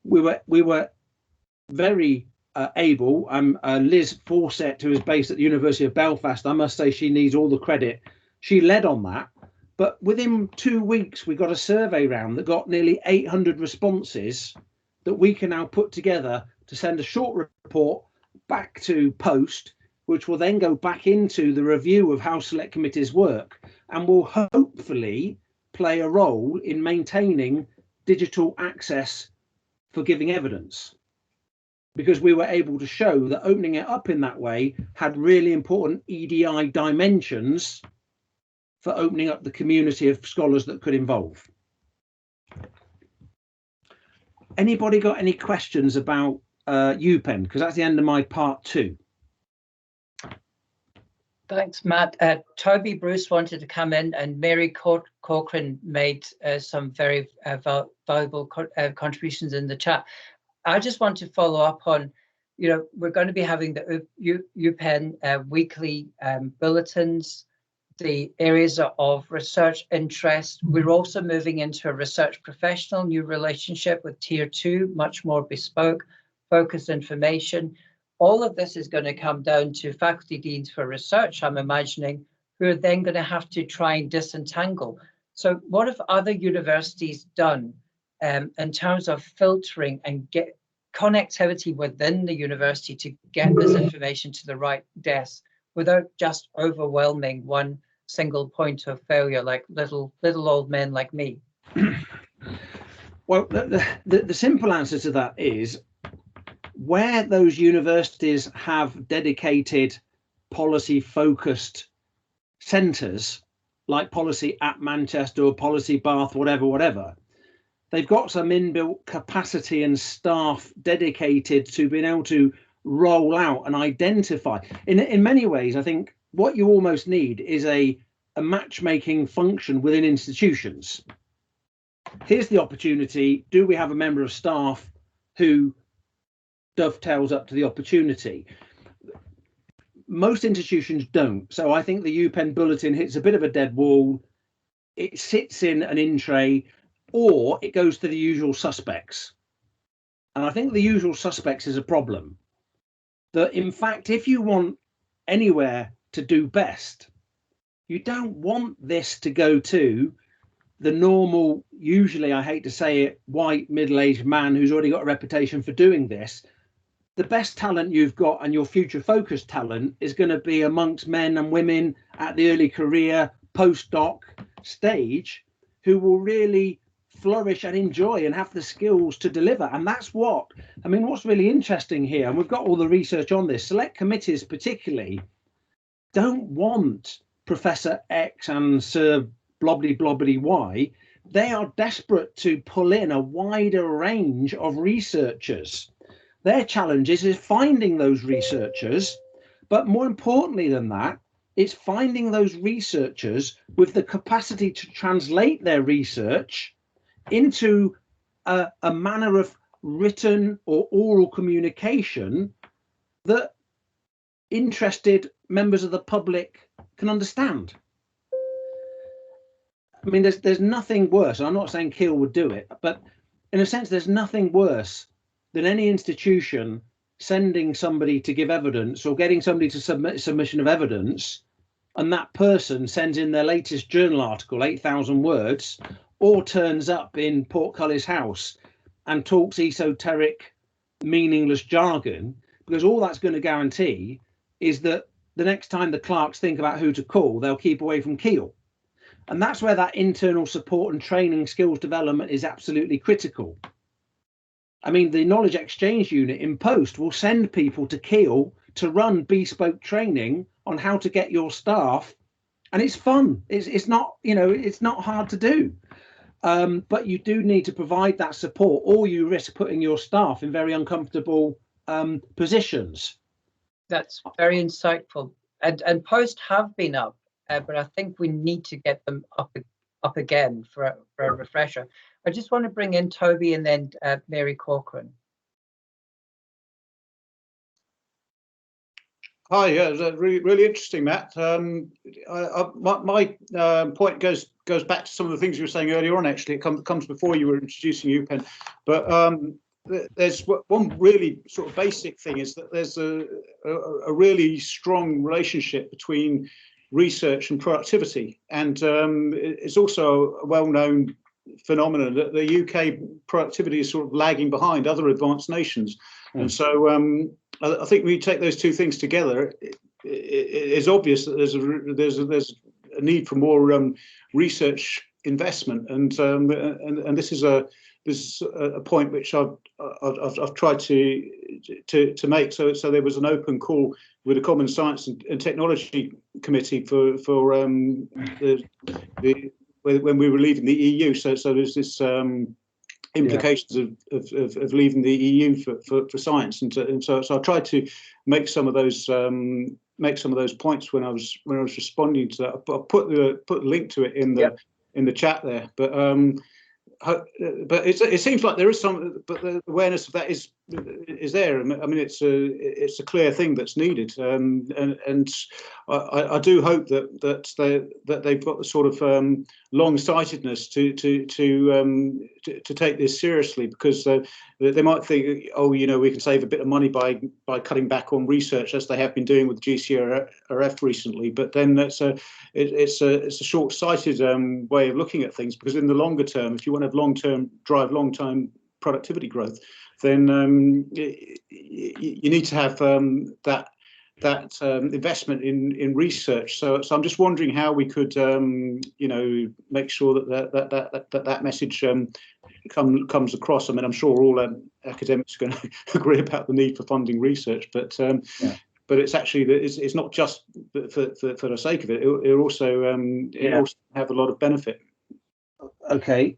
Speaker 2: We were very able. Liz Fawcett, who is based at the University of Belfast, I must say she needs all the credit. She led on that, but within 2 weeks we got a survey round that got nearly 800 responses that we can now put together to send a short report back to Post, which will then go back into the review of how select committees work and will hopefully play a role in maintaining digital access for giving evidence, because we were able to show that opening it up in that way had really important EDI dimensions for opening up the community of scholars that could involve. Anybody got any questions about UPEN? Because that's the end of my part 2.
Speaker 1: Thanks, Matt. Toby Bruce wanted to come in, and Mary Corcoran made some very valuable contributions in the chat. I just want to follow up on, you know, we're going to be having the UPEN weekly bulletins, the areas of research interest. We're also moving into a research professional new relationship with Tier 2, much more bespoke, focused information. All of this is going to come down to faculty deans for research, I'm imagining, who are then going to have to try and disentangle. So what have other universities done in terms of filtering and get connectivity within the university to get this information to the right desk without just overwhelming one single point of failure like little old men like me?
Speaker 2: Well, the simple answer to that is, where those universities have dedicated policy focused centres, like Policy at Manchester or Policy Bath, whatever, they've got some inbuilt capacity and staff dedicated to being able to roll out and identify. In many ways, I think what you almost need is a matchmaking function within institutions. Here's the opportunity. Do we have a member of staff who dovetails up to the opportunity? Most institutions don't. So I think the UPEN bulletin hits a bit of a dead wall. It sits in an in tray, or it goes to the usual suspects. And I think the usual suspects is a problem. That in fact, if you want anywhere to do best, you don't want this to go to the normal, usually, I hate to say it, white middle-aged man who's already got a reputation for doing this. The best talent you've got and your future focused talent is going to be amongst men and women at the early career postdoc stage who will really flourish and enjoy and have the skills to deliver. And that's what's really interesting here, and we've got all the research on this, select committees particularly don't want Professor X and Sir Blobbly Blobbly Y. They are desperate to pull in a wider range of researchers. Their challenge is finding those researchers, but more importantly than that, it's finding those researchers with the capacity to translate their research into a manner of written or oral communication that interested members of the public can understand. I mean, there's nothing worse. I'm not saying Keele would do it, but in a sense, there's nothing worse than any institution sending somebody to give evidence or getting somebody to submit a submission of evidence, and that person sends in their latest journal article, 8,000 words, or turns up in Portcullis House and talks esoteric, meaningless jargon, because all that's going to guarantee is that the next time the clerks think about who to call, they'll keep away from Keele. And that's where that internal support and training skills development is absolutely critical. I mean, the knowledge exchange unit in Post will send people to Keele to run bespoke training on how to get your staff, and it's fun. It's not, it's not hard to do, but you do need to provide that support, or you risk putting your staff in very uncomfortable positions. That's
Speaker 1: very insightful. And Post have been up, but I think we need to get them up again for a refresher. I just want to bring in Toby and then Mary Corcoran.
Speaker 4: Hi, yeah, it was really interesting, Matt. My point goes back to some of the things you were saying earlier on. Actually, it comes before you were introducing UPEN, but there's one really sort of basic thing is that there's a really strong relationship between research and productivity, and it's also a well-known phenomenon that the UK productivity is sort of lagging behind other advanced nations. And so I think when you take those two things together, it's obvious that there's a need for more research investment, and this is a point which I've tried to make. So there was an open call with the Common Science and Technology Committee for when we were leaving the EU. So there's this implications of leaving the EU for science, and so I tried to make some of those points when I was responding to that. I put the link to it in the chat there, but it seems like there is some, but the awareness of that is there. I mean, it's a clear thing that's needed, and I do hope that they've got the sort of long-sightedness to take this seriously, because they might think, oh, we can save a bit of money by cutting back on research, as they have been doing with GCRF recently. But then it's a short-sighted way of looking at things, because in the longer term, if you want to have long-term productivity growth, then you need to have that investment in research. So I'm just wondering how we could make sure that message comes across. I mean, I'm sure all academics are going to agree about the need for funding research, but but it's actually it's not just for the sake of it. It also have a lot of benefit.
Speaker 2: Okay,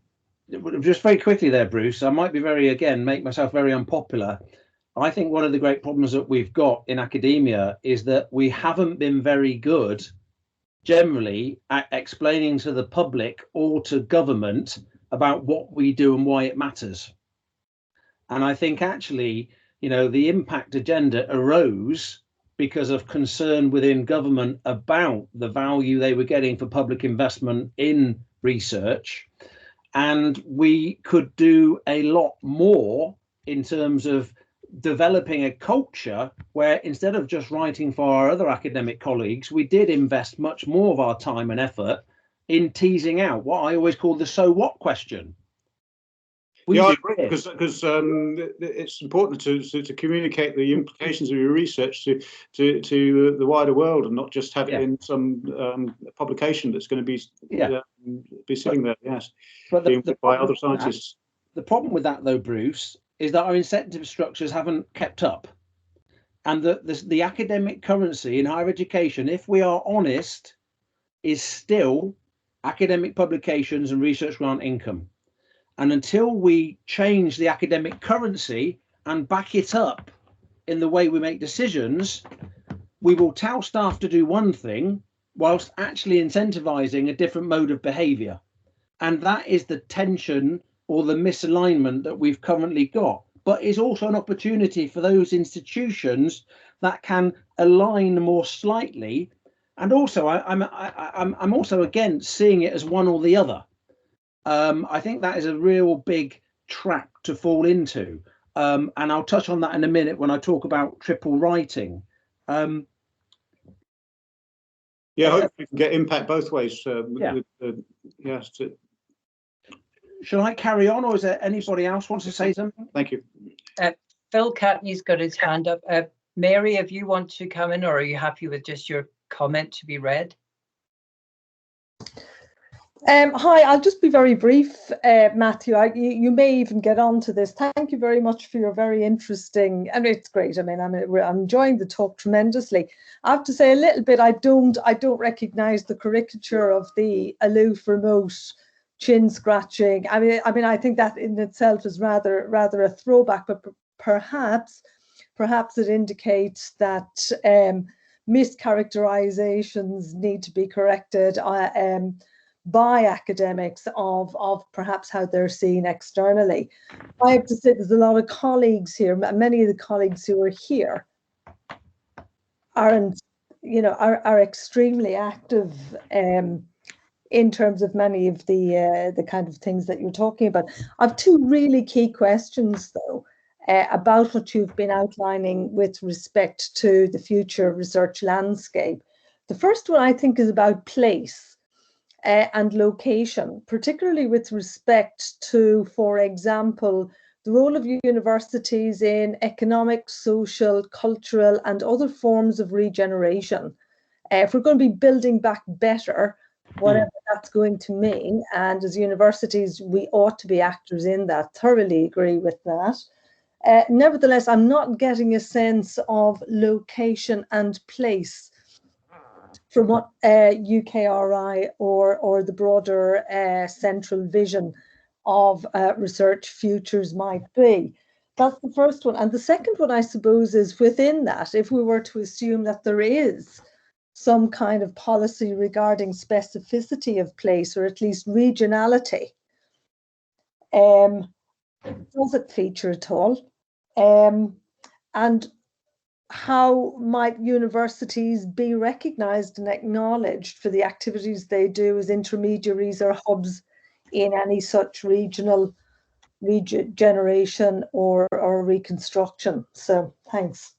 Speaker 2: just very quickly there, Bruce. I might be make myself very unpopular. I think one of the great problems that we've got in academia is that we haven't been very good generally at explaining to the public or to government about what we do and why it matters. And I think actually, the impact agenda arose because of concern within government about the value they were getting for public investment in research. And we could do a lot more in terms of developing a culture where instead of just writing for our other academic colleagues, we did invest much more of our time and effort in teasing out what I always call the so what question.
Speaker 4: I agree, because it's important to communicate the implications of your research to the wider world, and not just have it in some publication that's going to be sitting there. Yes, but by other scientists.
Speaker 2: The problem with that, though, Bruce, is that our incentive structures haven't kept up, and the academic currency in higher education, if we are honest, is still academic publications and research grant income. And until we change the academic currency and back it up in the way we make decisions, we will tell staff to do one thing whilst actually incentivizing a different mode of behavior. And that is the tension or the misalignment that we've currently got. But it's also an opportunity for those institutions that can align more slightly. And also, I'm also against seeing it as one or the other. I think that is a real big trap to fall into. And I'll touch on that in a minute when I talk about triple writing.
Speaker 4: Hopefully we can get impact both ways. Yes.
Speaker 2: Shall I carry on, or is there anybody else wants to say something?
Speaker 4: Thank you.
Speaker 1: Phil Catney's got his hand up. Mary, if you want to come in, or are you happy with just your comment to be read?
Speaker 8: Hi, I'll just be very brief, Matthew. You may even get on to this. Thank you very much for your very interesting, and it's great. I mean, I'm enjoying the talk tremendously. I have to say a little bit, I don't recognise the caricature of the aloof, remote, chin scratching. I mean, I think that in itself is rather a throwback, but perhaps it indicates that mischaracterizations need to be corrected by academics of perhaps how they're seen externally. I have to say there's a lot of colleagues here, many of the colleagues who are here are extremely active in terms of many of the kind of things that you're talking about. I have two really key questions though about what you've been outlining with respect to the future research landscape. The first one I think is about place. And location, particularly with respect to, for example, the role of universities in economic, social, cultural, and other forms of regeneration. If we're going to be building back better, whatever that's going to mean, and as universities, we ought to be actors in that. Thoroughly agree with that. Nevertheless, I'm not getting a sense of location and place from what UKRI or the broader central vision of research futures might be. That's the first one. And the second one, I suppose, is within that, if we were to assume that there is some kind of policy regarding specificity of place, or at least regionality, does it feature at all? And how might universities be recognised and acknowledged for the activities they do as intermediaries or hubs in any such regional regeneration or reconstruction? So thanks.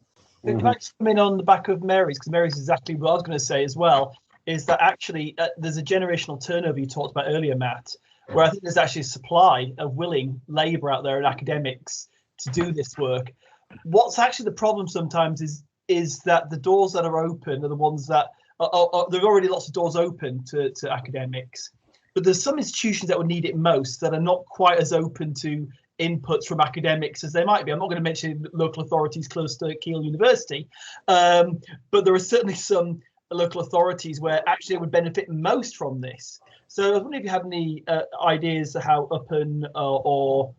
Speaker 9: Can I just come in on the back of Mary's, because Mary's exactly what I was going to say as well, is that actually there's a generational turnover you talked about earlier, Matt, where I think there's actually a supply of willing labour out there in academics to do this work. What's actually the problem sometimes is that the doors that are open are the ones that there are already lots of doors open to academics, but there's some institutions that would need it most that are not quite as open to inputs from academics as there might be. I'm not going to mention local authorities close to Keele University, but there are certainly some local authorities where actually it would benefit most from this. So I was wondering if you had any ideas of how UPEN or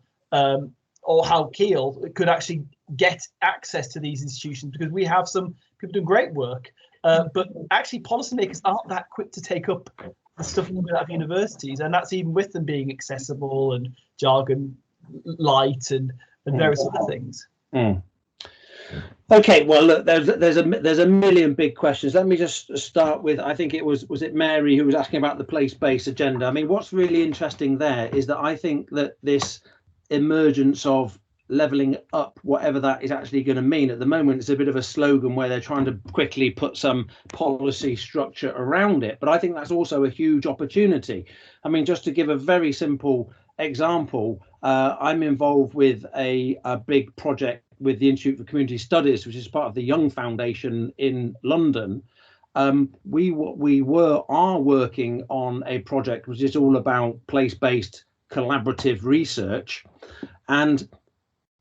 Speaker 9: how Keele could actually get access to these institutions, because we have some people doing great work, but actually policymakers aren't that quick to take up the stuff out of universities, and that's even with them being accessible and jargon light and various other things.
Speaker 2: Okay, well, look, there's a million big questions. Let me just start with, I think it was it Mary who was asking about the place-based agenda. I mean, what's really interesting there is that I think that this emergence of levelling up, whatever that is actually going to mean, at the moment it's a bit of a slogan where they're trying to quickly put some policy structure around it, but I think that's also a huge opportunity. I mean, just to give a very simple example, I'm involved with a big project with the Institute for Community Studies, which is part of the Young Foundation in London. We are working on a project which is all about place-based collaborative research, and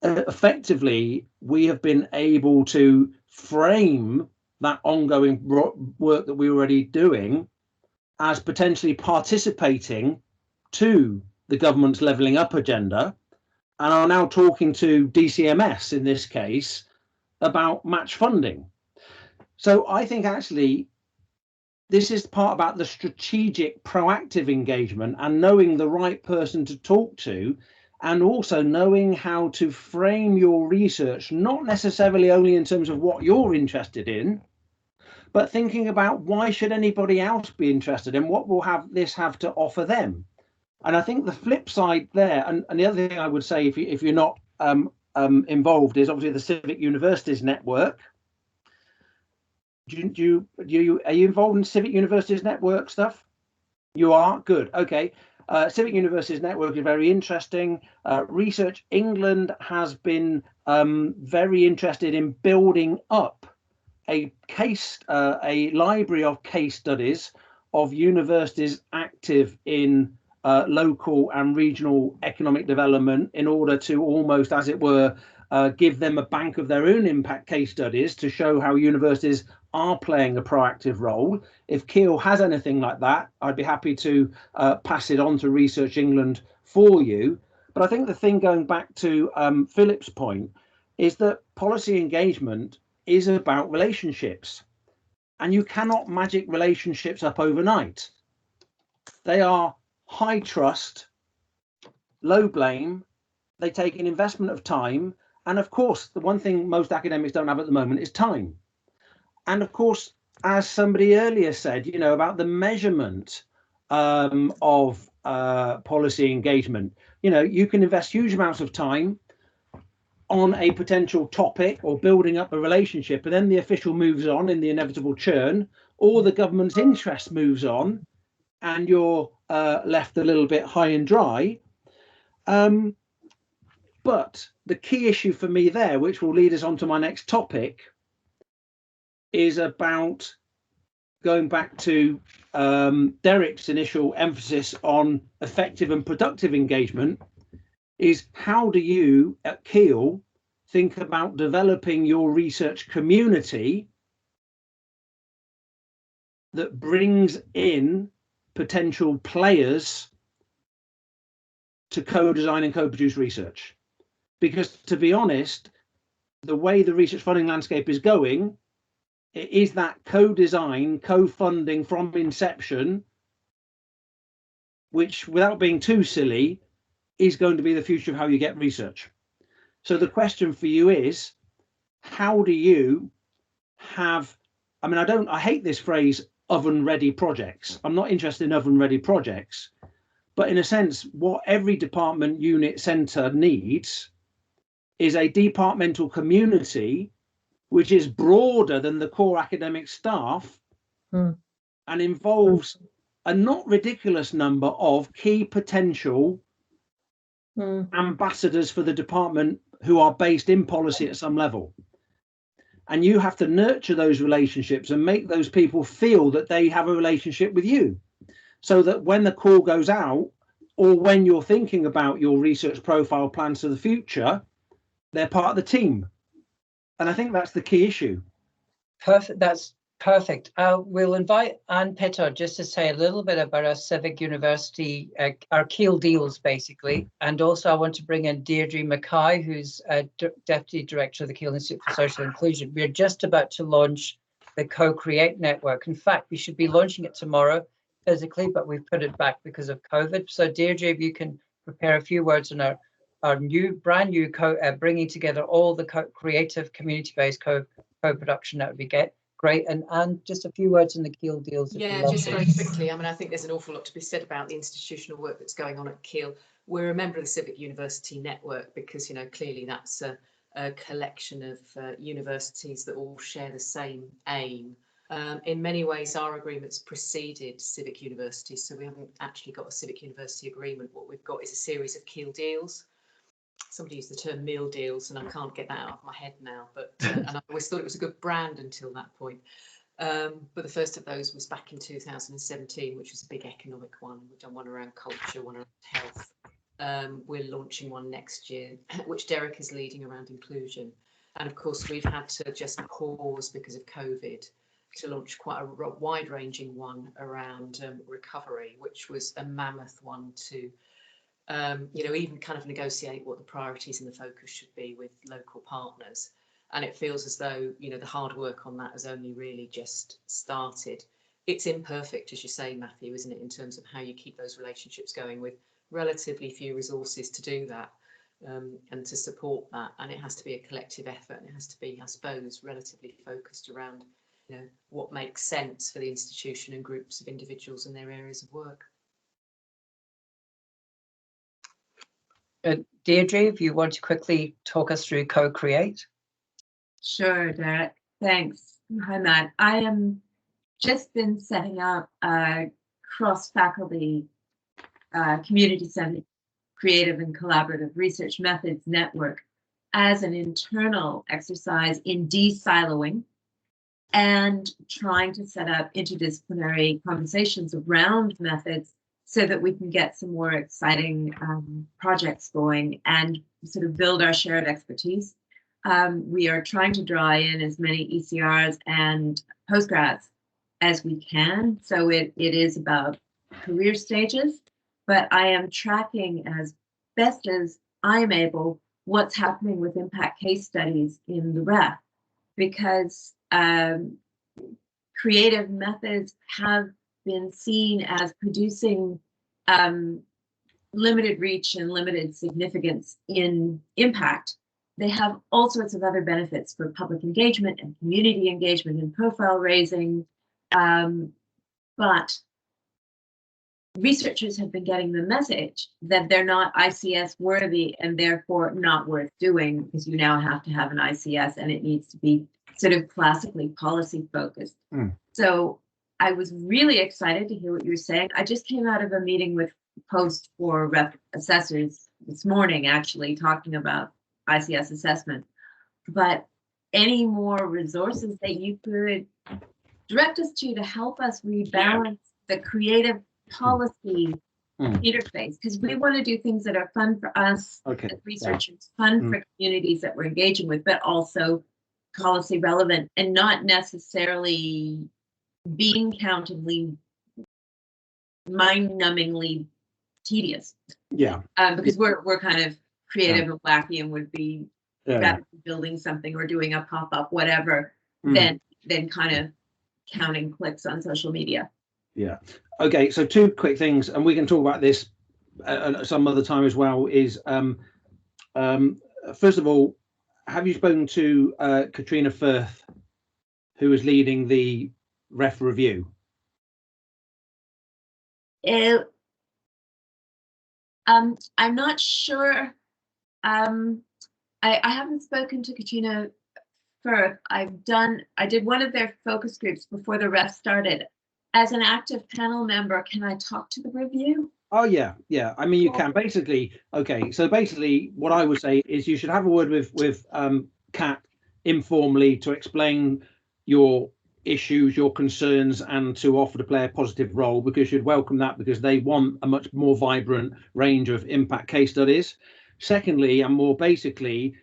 Speaker 2: effectively we have been able to frame that ongoing work that we're already doing as potentially participating to the government's levelling up agenda, and are now talking to DCMS in this case about match funding. So I think actually this is part about the strategic proactive engagement and knowing the right person to talk to, and also knowing how to frame your research, not necessarily only in terms of what you're interested in, but thinking about why should anybody else be interested and what will this have to offer them. And I think the flip side there, and the other thing I would say, if you're not involved, is obviously the Civic Universities Network. Are you involved in Civic Universities Network stuff? You are? Good. Okay. Civic Universities Network is very interesting. Research England has been very interested in building up a library of case studies of universities active in local and regional economic development, in order to almost, as it were, give them a bank of their own impact case studies to show how universities are playing a proactive role. If Keele has anything like that, I'd be happy to pass it on to Research England for you. But I think the thing, going back to Philip's point, is that policy engagement is about relationships, and you cannot magic relationships up overnight. They are high trust, low blame. They take an investment of time, and of course the one thing most academics don't have at the moment is time. And of course, as somebody earlier said, you know, about the measurement of policy engagement, you know, you can invest huge amounts of time on a potential topic or building up a relationship, and then the official moves on in the inevitable churn, or the government's interest moves on and you're left a little bit high and dry. But the key issue for me there, which will lead us on to my next topic, is about going back to Derek's initial emphasis on effective and productive engagement, is how do you at Keele think about developing your research community that brings in potential players to co-design and co-produce research? Because to be honest, the way the research funding landscape is going, it is that co-design, co-funding from inception, which, without being too silly, is going to be the future of how you get research. So the question for you is, how do you have, I mean, I hate this phrase, oven-ready projects. I'm not interested in oven-ready projects, but in a sense, what every department, unit, centre needs is a departmental community which is broader than the core academic staff and involves a not ridiculous number of key potential ambassadors for the department who are based in policy at some level. And you have to nurture those relationships and make those people feel that they have a relationship with you, so that when the call goes out, or when you're thinking about your research profile plans for the future, they're part of the team. And I think that's the key issue.
Speaker 1: Perfect. That's perfect. We'll invite Anne Pitter just to say a little bit about our Civic University, our Keele deals, basically. And also I want to bring in Deirdre McGhee, who's Deputy Director of the Keele Institute for Social Inclusion. We're just about to launch the Co-Create Network. In fact, we should be launching it tomorrow physically, but we've put it back because of COVID. So Deirdre, if you can prepare a few words on our brand new bringing together all the creative community-based co-production, that would be great. And just a few words on the Keele deals.
Speaker 5: Yeah, just very quickly. I mean, I think there's an awful lot to be said about the institutional work that's going on at Keele. We're a member of the Civic University Network because, you know, clearly that's a collection of universities that all share the same aim. In many ways, our agreements preceded Civic University, so we haven't actually got a Civic University agreement. What we've got is a series of Keele deals. Somebody used the term meal deals, and I can't get that out of my head now, but and I always thought it was a good brand until that point. But the first of those was back in 2017, which was a big economic one. We've done one around culture, one around health. We're launching one next year, which Derek is leading, around inclusion. And of course, we've had to just pause because of COVID to launch quite a wide-ranging one around recovery, which was a mammoth one to you know, even kind of negotiate what the priorities and the focus should be with local partners. And it feels as though, you know, the hard work on that has only really just started. It's imperfect, as you say, Matthew, isn't it, in terms of how you keep those relationships going with relatively few resources to do that and to support that. And it has to be a collective effort, and it has to be, I suppose, relatively focused around, you know, what makes sense for the institution and groups of individuals in their areas of work.
Speaker 1: Deirdre, if you want to quickly talk us through Co-Create.
Speaker 10: Sure, Derek. Thanks. Hi, Matt. I am just been setting up a cross-faculty community-centered creative and collaborative research methods network as an internal exercise in de-siloing and trying to set up interdisciplinary conversations around methods so that we can get some more exciting projects going and sort of build our shared expertise. We are trying to draw in as many ECRs and postgrads as we can. So it is about career stages, but I am tracking as best as I'm able what's happening with impact case studies in the REF, because creative methods have been seen as producing limited reach and limited significance in impact. They have all sorts of other benefits for public engagement and community engagement and profile raising, but researchers have been getting the message that they're not ICS worthy and therefore not worth doing, because you now have to have an ICS and it needs to be sort of classically policy focused. So I was really excited to hear what you were saying. I just came out of a meeting with Post for Rep assessors this morning, actually talking about ICS assessment, but any more resources that you could direct us to help us rebalance the creative policy interface, because we want to do things that are fun for us as researchers, fun for communities that we're engaging with, but also policy relevant and not necessarily being countably mind-numbingly tedious. Because we're kind of creative and wacky and would be rather building something or doing a pop-up, whatever, than kind of counting clicks on social media.
Speaker 2: Okay, so two quick things, and we can talk about this some other time as well, is first of all, have you spoken to Katrina Firth, who is leading the REF review?
Speaker 10: I'm not sure. I haven't spoken to Katrina Firth. I did one of their focus groups before the REF started. As an active panel member, can I talk to the review?
Speaker 2: Oh yeah. I mean, you can basically. Okay, so basically, what I would say is you should have a word with Kat informally to explain your issues, your concerns, and to offer to play a positive role, because you'd welcome that, because they want a much more vibrant range of impact case studies. Secondly, and more basically,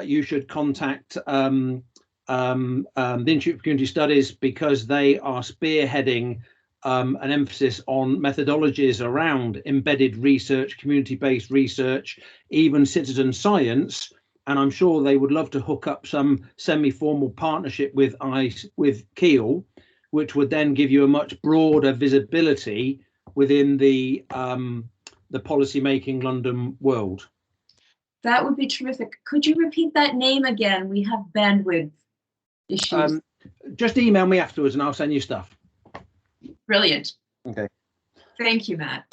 Speaker 2: you should contact the Institute for Community Studies, because they are spearheading an emphasis on methodologies around embedded research, community-based research, even citizen science. And I'm sure they would love to hook up some semi-formal partnership with Keele, which would then give you a much broader visibility within the policy-making London world.
Speaker 10: That would be terrific. Could you repeat that name again? We have bandwidth issues.
Speaker 2: Just email me afterwards and I'll send you stuff.
Speaker 10: Brilliant.
Speaker 2: Okay.
Speaker 10: Thank you, Matt.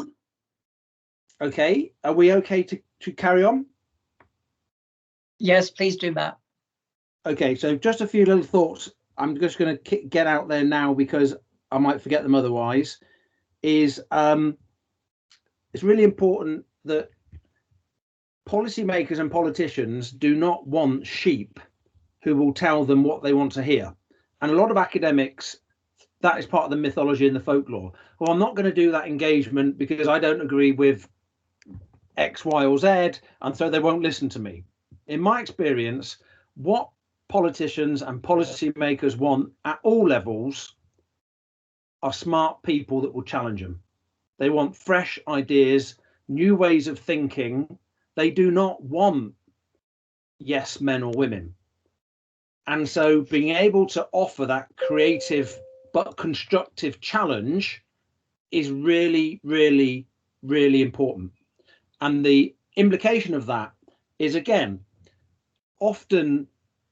Speaker 2: Okay. Are we okay to carry on?
Speaker 1: Yes, please do, Matt. Okay,
Speaker 2: so just a few little thoughts. I'm just going to get out there now because I might forget them otherwise. It's really important that policymakers and politicians do not want sheep who will tell them what they want to hear. And a lot of academics, that is part of the mythology and the folklore. Well, I'm not going to do that engagement because I don't agree with X, Y, or Z, and so they won't listen to me. In my experience, what politicians and policymakers want at all levels are smart people that will challenge them. They want fresh ideas, new ways of thinking. They do not want yes men or women. And so being able to offer that creative but constructive challenge is really, really, really important. And the implication of that is, again, often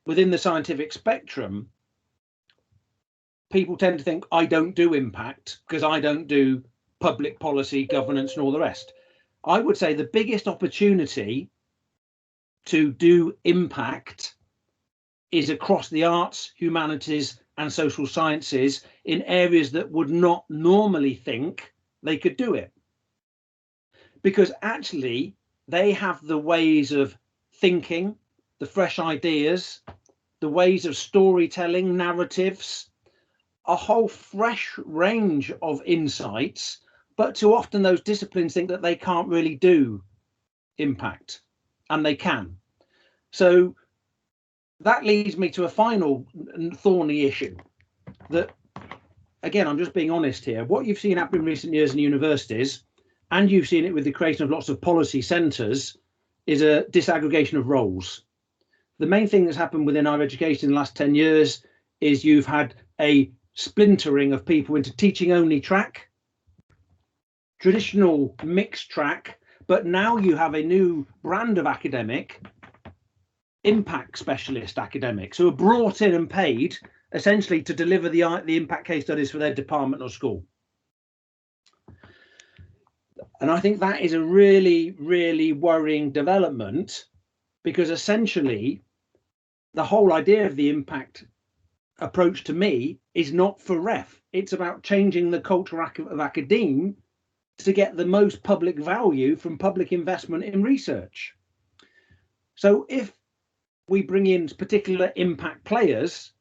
Speaker 2: within the scientific spectrum, people tend to think I don't do impact because I don't do public policy, governance, and all the rest. I would say the biggest opportunity to do impact is across the arts, humanities, and social sciences in areas that would not normally think they could do it. Because actually, they have the ways of thinking, the fresh ideas, the ways of storytelling, narratives, a whole fresh range of insights, but too often those disciplines think that they can't really do impact, and they can. So that leads me to a final thorny issue that, again, I'm just being honest here. What you've seen happen in recent years in universities, and you've seen it with the creation of lots of policy centres, is a disaggregation of roles. The main thing that's happened within our education in the last 10 years is you've had a splintering of people into teaching only track, traditional mixed track, but now you have a new brand of academic, impact specialist academics, who are brought in and paid essentially to deliver the impact case studies for their department or school. And I think that is a really, really worrying development, because essentially the whole idea of the impact approach to me is not for ref. It's about changing the culture of academe to get the most public value from public investment in research. So if we bring in particular impact players,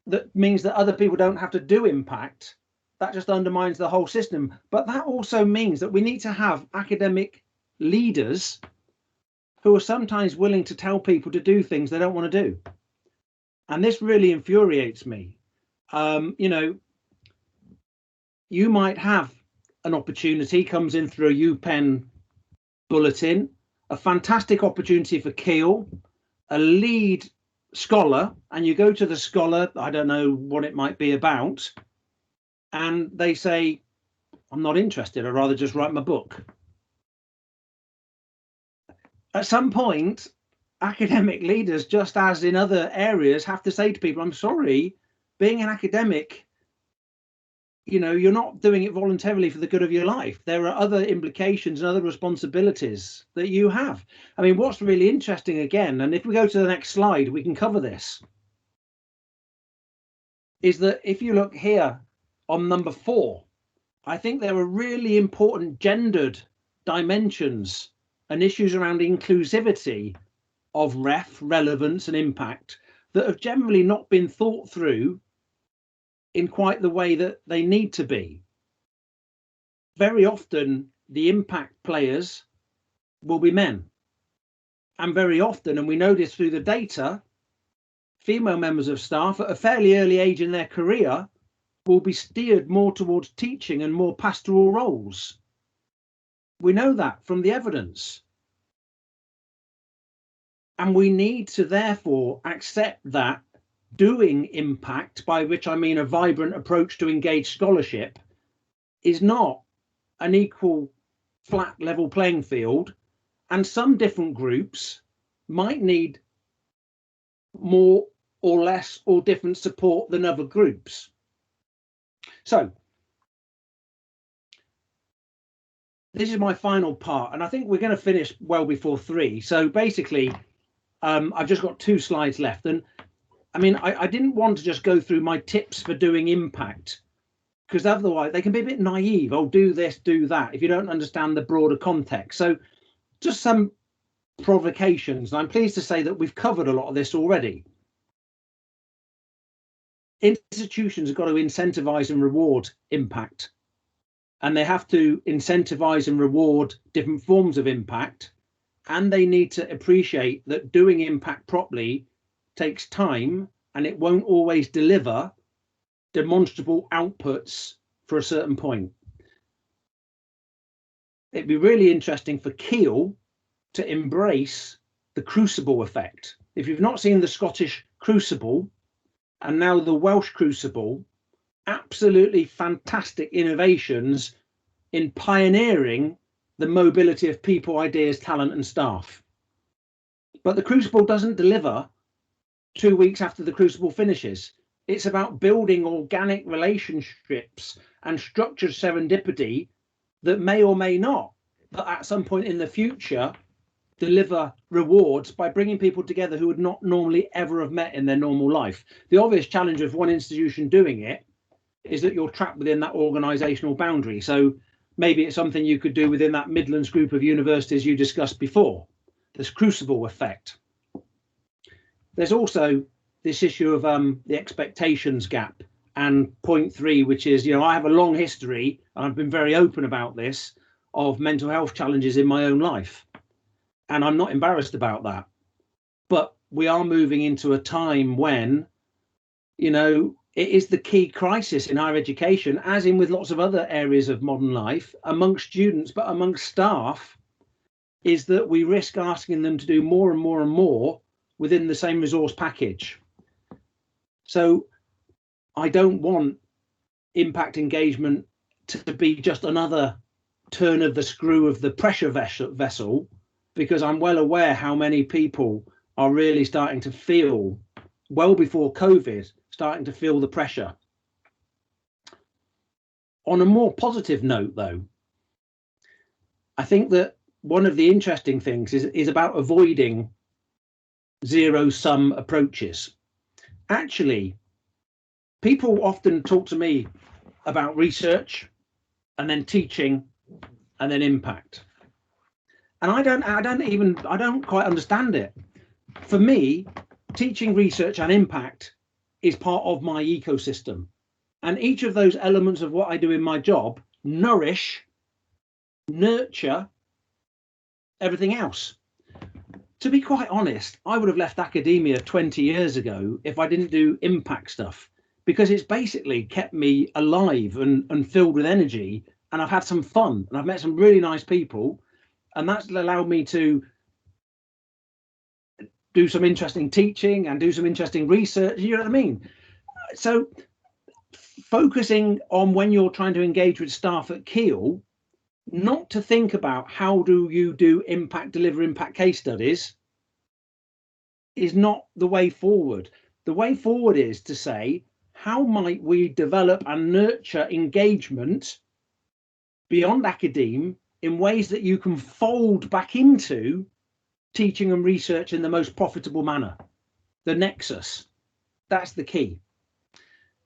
Speaker 2: that means that other people don't have to do impact. That just undermines the whole system. But that also means that we need to have academic leaders who are sometimes willing to tell people to do things they don't want to do. And this really infuriates me. You know, you might have an opportunity, comes in through a UPEN bulletin, a fantastic opportunity for Keele, a lead scholar, and you go to the scholar, I don't know what it might be about, and they say, I'm not interested, I'd rather just write my book. At some point, academic leaders, just as in other areas, have to say to people, I'm sorry, being an academic, you know, you're not doing it voluntarily for the good of your life. There are other implications and other responsibilities that you have. I mean, what's really interesting again, and if we go to the next slide, we can cover this, is that if you look here on number 4, I think there are really important gendered dimensions and issues around inclusivity of ref, relevance and impact that have generally not been thought through in quite the way that they need to be. Very often, the impact players will be men. And very often, and we know this through the data, female members of staff at a fairly early age in their career will be steered more towards teaching and more pastoral roles. We know that from the evidence. And we need to therefore accept that doing impact, by which I mean a vibrant approach to engage scholarship, is not an equal, flat, level playing field. And some different groups might need more or less or different support than other groups. So this is my final part, and I think we're going to finish well before 3. So basically, I've just got 2 slides left. And I mean, I didn't want to just go through my tips for doing impact, because otherwise they can be a bit naive. Oh, do this, do that, if you don't understand the broader context. So just some provocations. And I'm pleased to say that we've covered a lot of this already. Institutions have got to incentivize and reward impact, and they have to incentivize and reward different forms of impact, and they need to appreciate that doing impact properly takes time, and it won't always deliver demonstrable outputs for a certain point. It'd be really interesting for Keele to embrace the crucible effect. If you've not seen the Scottish crucible and now the Welsh crucible, absolutely fantastic innovations in pioneering the mobility of people, ideas, talent and staff. But the crucible doesn't deliver 2 weeks after the crucible finishes. It's about building organic relationships and structured serendipity that may or may not, but at some point in the future, deliver rewards by bringing people together who would not normally ever have met in their normal life. The obvious challenge of one institution doing it is that you're trapped within that organisational boundary. So maybe it's something you could do within that Midlands group of universities you discussed before, this crucible effect. There's also this issue of the expectations gap, and point 3, which is, you know, I have a long history, and I've been very open about this, of mental health challenges in my own life. And I'm not embarrassed about that. But we are moving into a time when, you know, it is the key crisis in higher education, as in with lots of other areas of modern life, amongst students, but amongst staff, is that we risk asking them to do more and more and more within the same resource package. So I don't want impact engagement to be just another turn of the screw of the pressure vessel, because I'm well aware how many people are really starting to feel, well before COVID, starting to feel the pressure. On a more positive note, though, I think that one of the interesting things is about avoiding zero-sum approaches. Actually, people often talk to me about research and then teaching and then impact. And I don't quite understand it. For me, teaching, research and impact is part of my ecosystem. And each of those elements of what I do in my job nourish, nurture everything else. To be quite honest, I would have left academia 20 years ago if I didn't do impact stuff, because it's basically kept me alive and filled with energy. And I've had some fun and I've met some really nice people. And that's allowed me to do some interesting teaching and do some interesting research. You know what I mean? So focusing on, when you're trying to engage with staff at Keele, not to think about how do you do impact, deliver impact case studies, is not the way forward. The way forward is to say, how might we develop and nurture engagement beyond academe in ways that you can fold back into teaching and research in the most profitable manner? The nexus, that's the key.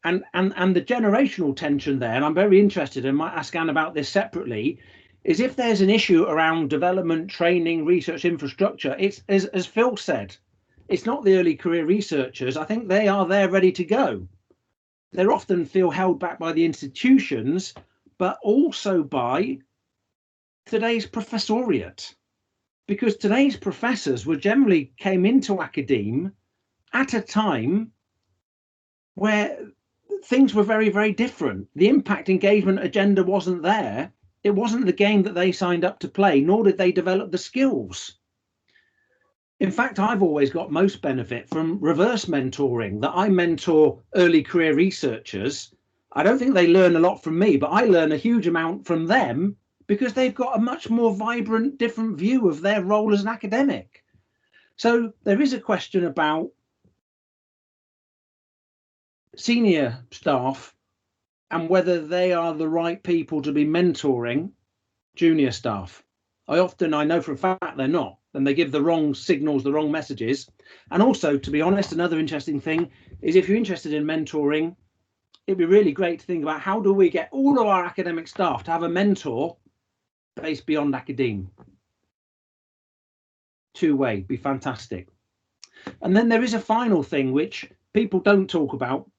Speaker 2: And the generational tension there, and I'm very interested and might ask Anne about this separately, is if there's an issue around development, training, research infrastructure, it's as Phil said, it's not the early career researchers. I think they are there ready to go. they often feel held back by the institutions, but also by today's professoriate, because today's professors were generally came into academe at a time where things were very, very different. The impact engagement agenda wasn't there. It wasn't the game that they signed up to play, nor did they develop the skills. In fact, I've always got most benefit from reverse mentoring, that I mentor early career researchers. I don't think they learn a lot from me, but I learn a huge amount from them because they've got a much more vibrant, different view of their role as an academic. So there is a question about senior staff and whether they are the right people to be mentoring junior staff. I know for a fact they're not, and they give the wrong signals, the wrong messages. And also, to be honest, another interesting thing is if you're interested in mentoring, it'd be really great to think about how do we get all of our academic staff to have a mentor based beyond academe. Two-way, be fantastic. And then there is a final thing which people don't talk about,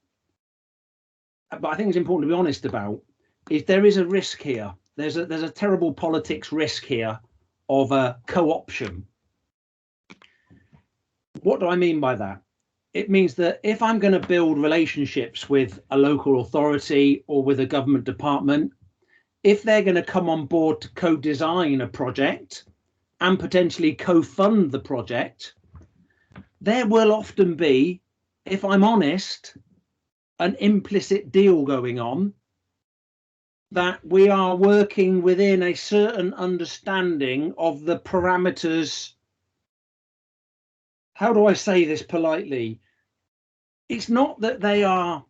Speaker 2: but I think it's important to be honest about, is there is a risk here. There's a terrible politics risk here of a co-option. What do I mean by that? It means that if I'm going to build relationships with a local authority or with a government department, if they're going to come on board to co-design a project and potentially co-fund the project, there will often be, if I'm honest, an implicit deal going on that we are working within a certain understanding of the parameters. How do I say this politely? It's not that they are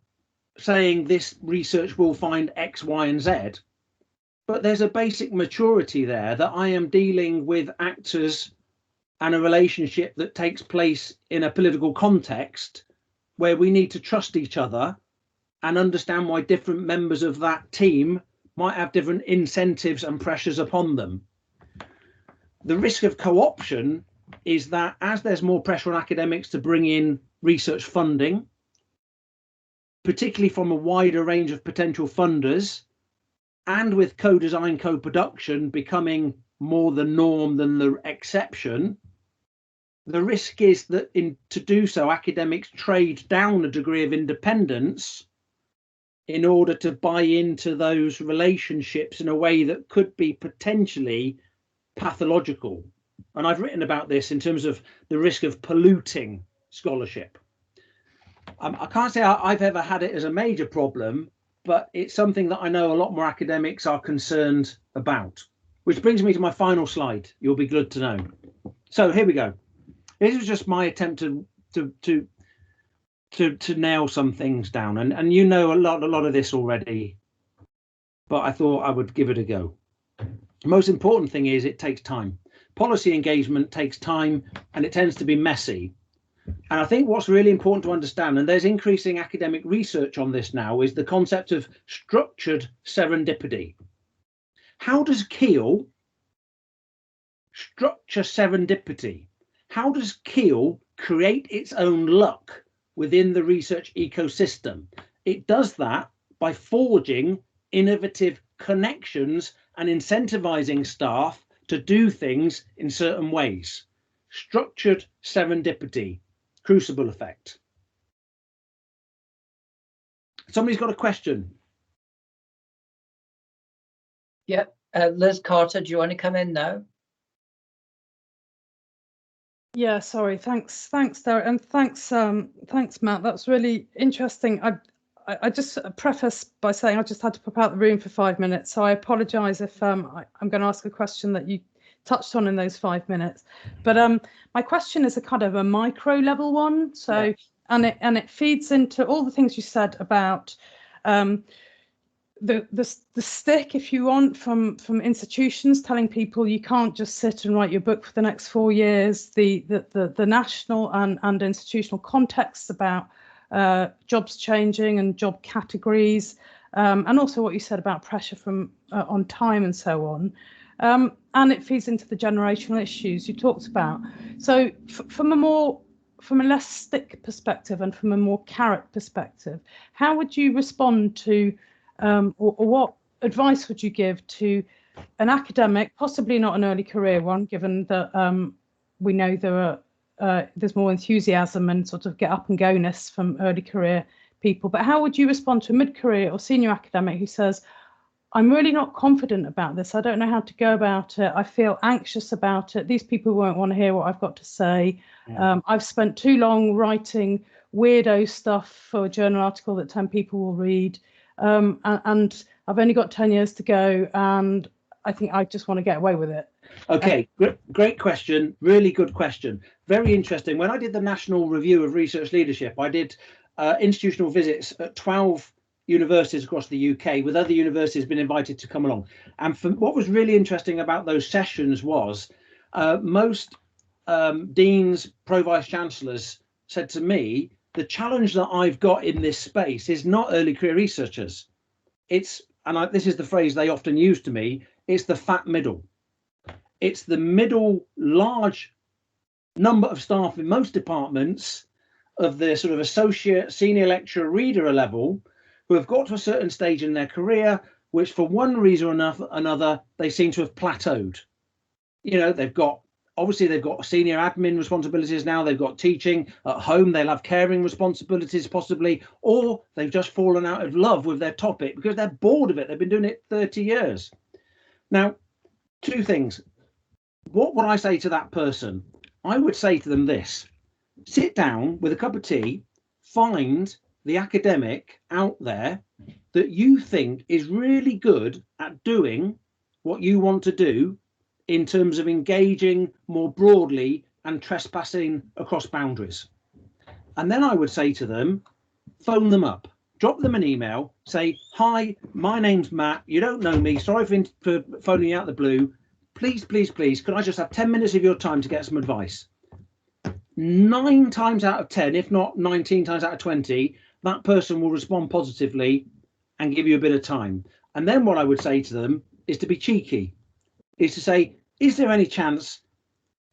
Speaker 2: saying this research will find X, Y, and Z, but there's a basic maturity there that I am dealing with actors and a relationship that takes place in a political context where we need to trust each other and understand why different members of that team might have different incentives and pressures upon them. The risk of co-option is that as there's more pressure on academics to bring in research funding, particularly from a wider range of potential funders, and with co-design, co-production becoming more the norm than the exception, the risk is that to do so, academics trade down a degree of independence in order to buy into those relationships in a way that could be potentially pathological. And I've written about this in terms of the risk of polluting scholarship. I can't say I've ever had it as a major problem, but it's something that I know a lot more academics are concerned about. Which brings me to my final slide. You'll be good to know. So here we go. This was just my attempt to nail some things down, and you know a lot of this already, but I thought I would give it a go. The most important thing is it takes time. Policy engagement takes time, and it tends to be messy. And I think what's really important to understand, and there's increasing academic research on this now, is the concept of structured serendipity. How does Keele structure serendipity? How does Keele create its own luck within the research ecosystem? It does that by forging innovative connections and incentivizing staff to do things in certain ways. Structured serendipity, crucible effect. Somebody's got a question.
Speaker 1: Yeah, Liz Carter, do you want to come in now?
Speaker 11: Yeah, sorry. Thanks, Derek, and thanks, Matt. That's really interesting. I just preface by saying I just had to pop out the room for 5 minutes, so I apologise if I'm going to ask a question that you touched on in those 5 minutes. But my question is a kind of a micro level one. So yeah. and it feeds into all the things you said about the stick, if you want, from institutions telling people you can't just sit and write your book for the next 4 years, the national and institutional context about jobs changing and job categories, and also what you said about pressure from on time and so on, and it feeds into the generational issues you talked about. So from a more from a less stick perspective and from a more carrot perspective, how would you respond to, or what advice would you give to an academic, possibly not an early career one, given that we know there's more enthusiasm and sort of get up and go-ness from early career people, but how would you respond to a mid-career or senior academic who says, I'm really not confident about this, I don't know how to go about it, I feel anxious about it, these people won't want to hear what I've got to say, I've spent too long writing weirdo stuff for a journal article that 10 people will read, and I've only got 10 years to go, and I think I just want to get away with it.
Speaker 2: Okay, great question. Really good question. Very interesting. When I did the National Review of Research Leadership, I did institutional visits at 12 universities across the UK, with other universities being invited to come along. And what was really interesting about those sessions was most deans, pro vice chancellors said to me, the challenge that I've got in this space is not early career researchers. It's, and this is the phrase they often use to me, it's the fat middle. It's the middle large number of staff in most departments of the sort of associate, senior lecturer, reader level who have got to a certain stage in their career, which for one reason or another, they seem to have plateaued. You know, they've got senior admin responsibilities now, they've got teaching at home, they'll have caring responsibilities possibly, or they've just fallen out of love with their topic because they're bored of it. They've been doing it 30 years. Now, two things. What would I say to that person? I would say to them this: sit down with a cup of tea, find the academic out there that you think is really good at doing what you want to do in terms of engaging more broadly and trespassing across boundaries. And then I would say to them, phone them up, drop them an email, say, hi, my name's Matt, you don't know me, sorry for phoning you out the blue. Please, please, please, could I just have 10 minutes of your time to get some advice? 9 times out of 10, if not 19 times out of 20, that person will respond positively and give you a bit of time. And then what I would say to them is to be cheeky, is to say, is there any chance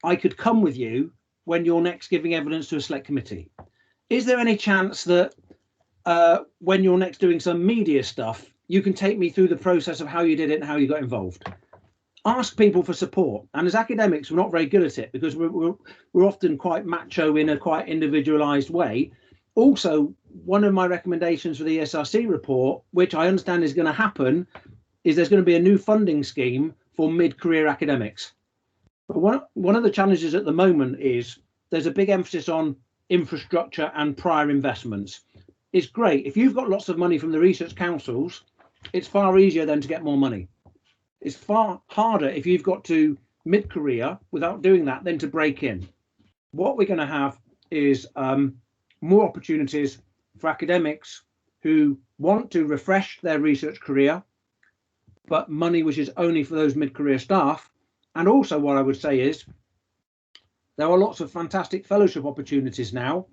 Speaker 2: I could come with you when you're next giving evidence to a select committee? Is there any chance that when you're next doing some media stuff, you can take me through the process of how you did it and how you got involved? Ask people for support. And as academics, we're not very good at it because we're often quite macho in a quite individualized way. Also, one of my recommendations for the ESRC report, which I understand is going to happen, is there's going to be a new funding scheme for mid-career academics. But one of the challenges at the moment is there's a big emphasis on infrastructure and prior investments. It's great. If you've got lots of money from the research councils, it's far easier then to get more money. It's far harder if you've got to mid-career without doing that than to break in. What we're going to have is more opportunities for academics who want to refresh their research career, but money which is only for those mid-career staff. And also what I would say is there are lots of fantastic fellowship opportunities now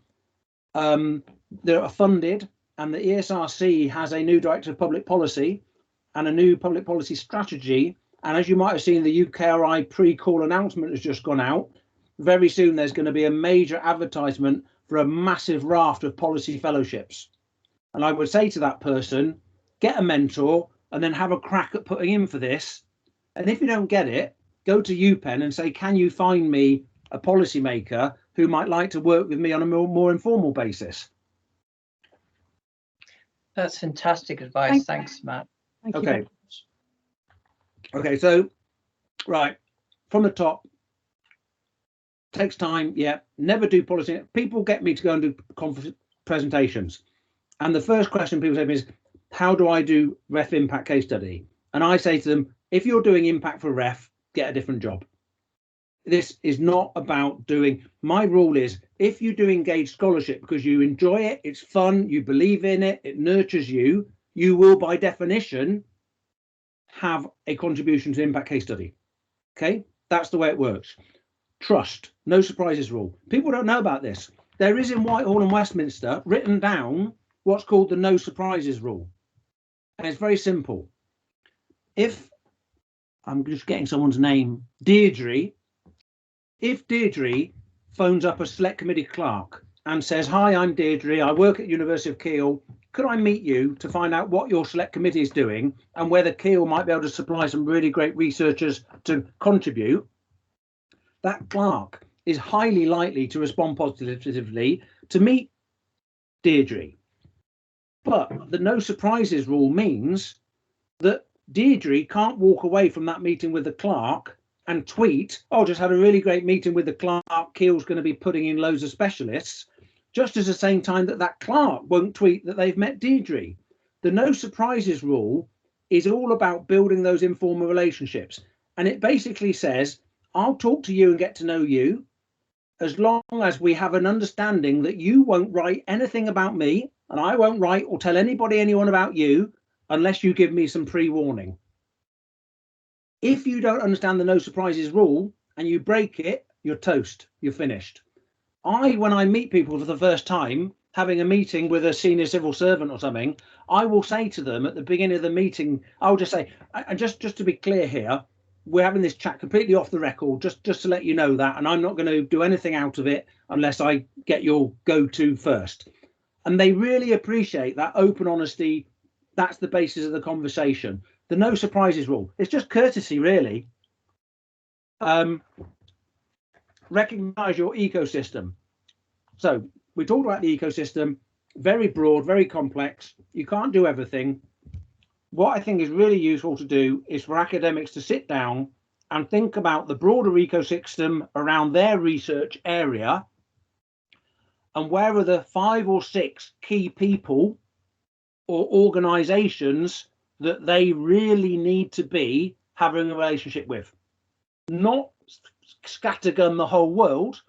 Speaker 2: that are funded, and the ESRC has a new director of public policy and a new public policy strategy. And as you might have seen, the UKRI pre-call announcement has just gone out. Very soon there's going to be a major advertisement for a massive raft of policy fellowships. And I would say to that person, get a mentor and then have a crack at putting in for this. And if you don't get it, go to UPEN and say, can you find me a policymaker who might like to work with me on a more informal basis?
Speaker 1: That's fantastic advice. Thanks, Matt.
Speaker 2: Okay. Okay, so, right, from the top, takes time, yeah, never do policy. People get me to go and do conference presentations. And the first question people say to me is, how do I do ref impact case study? And I say to them, if you're doing impact for ref, get a different job. This is not about doing, my rule is, if you do engaged scholarship because you enjoy it, it's fun, you believe in it, it nurtures you, you will by definition have a contribution to impact case study. Okay, that's the way it works. Trust, no surprises rule. People don't know about this. There is in Whitehall and Westminster written down what's called the no surprises rule. And it's very simple. If, I'm just getting someone's name, Deirdre, if Deirdre phones up a select committee clerk and says, "Hi, I'm Deirdre, I work at University of Keele. Could I meet you to find out what your select committee is doing and whether Keele might be able to supply some really great researchers to contribute?" That clerk is highly likely to respond positively to meet Deirdre. But the no surprises rule means that Deirdre can't walk away from that meeting with the clerk and tweet, "Oh, just had a really great meeting with the clerk. Keele's going to be putting in loads of specialists," just at the same time that that clerk won't tweet that they've met Deirdre. The no surprises rule is all about building those informal relationships. And it basically says, I'll talk to you and get to know you as long as we have an understanding that you won't write anything about me and I won't write or tell anyone about you unless you give me some pre-warning. If you don't understand the no surprises rule and you break it, you're toast, you're finished. When I meet people for the first time, having a meeting with a senior civil servant or something, I will say to them at the beginning of the meeting, I'll just say, and just to be clear here, we're having this chat completely off the record, just to let you know that, and I'm not going to do anything out of it unless I get your go-to first. And they really appreciate that open honesty. That's the basis of the conversation. The no surprises rule. It's just courtesy, really. Recognize your ecosystem. So we talked about the ecosystem, very broad, very complex. You can't do everything. What I think is really useful to do is for academics to sit down and think about the broader ecosystem around their research area and where are the 5 or 6 key people or organizations that they really need to be having a relationship with. Not scattergun the whole world,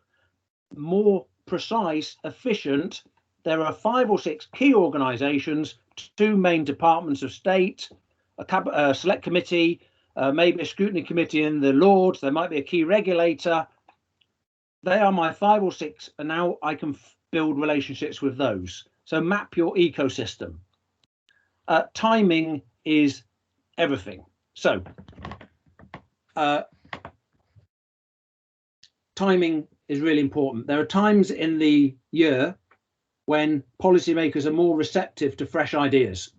Speaker 2: more precise, efficient. There are 5 or 6 key organizations, 2 main departments of state, a select committee, maybe a scrutiny committee in the Lords, there might be a key regulator. They are my 5 or 6, and now I can build relationships with those. So map your ecosystem. Timing is everything. So timing is really important. There are times in the year when policymakers are more receptive to fresh ideas.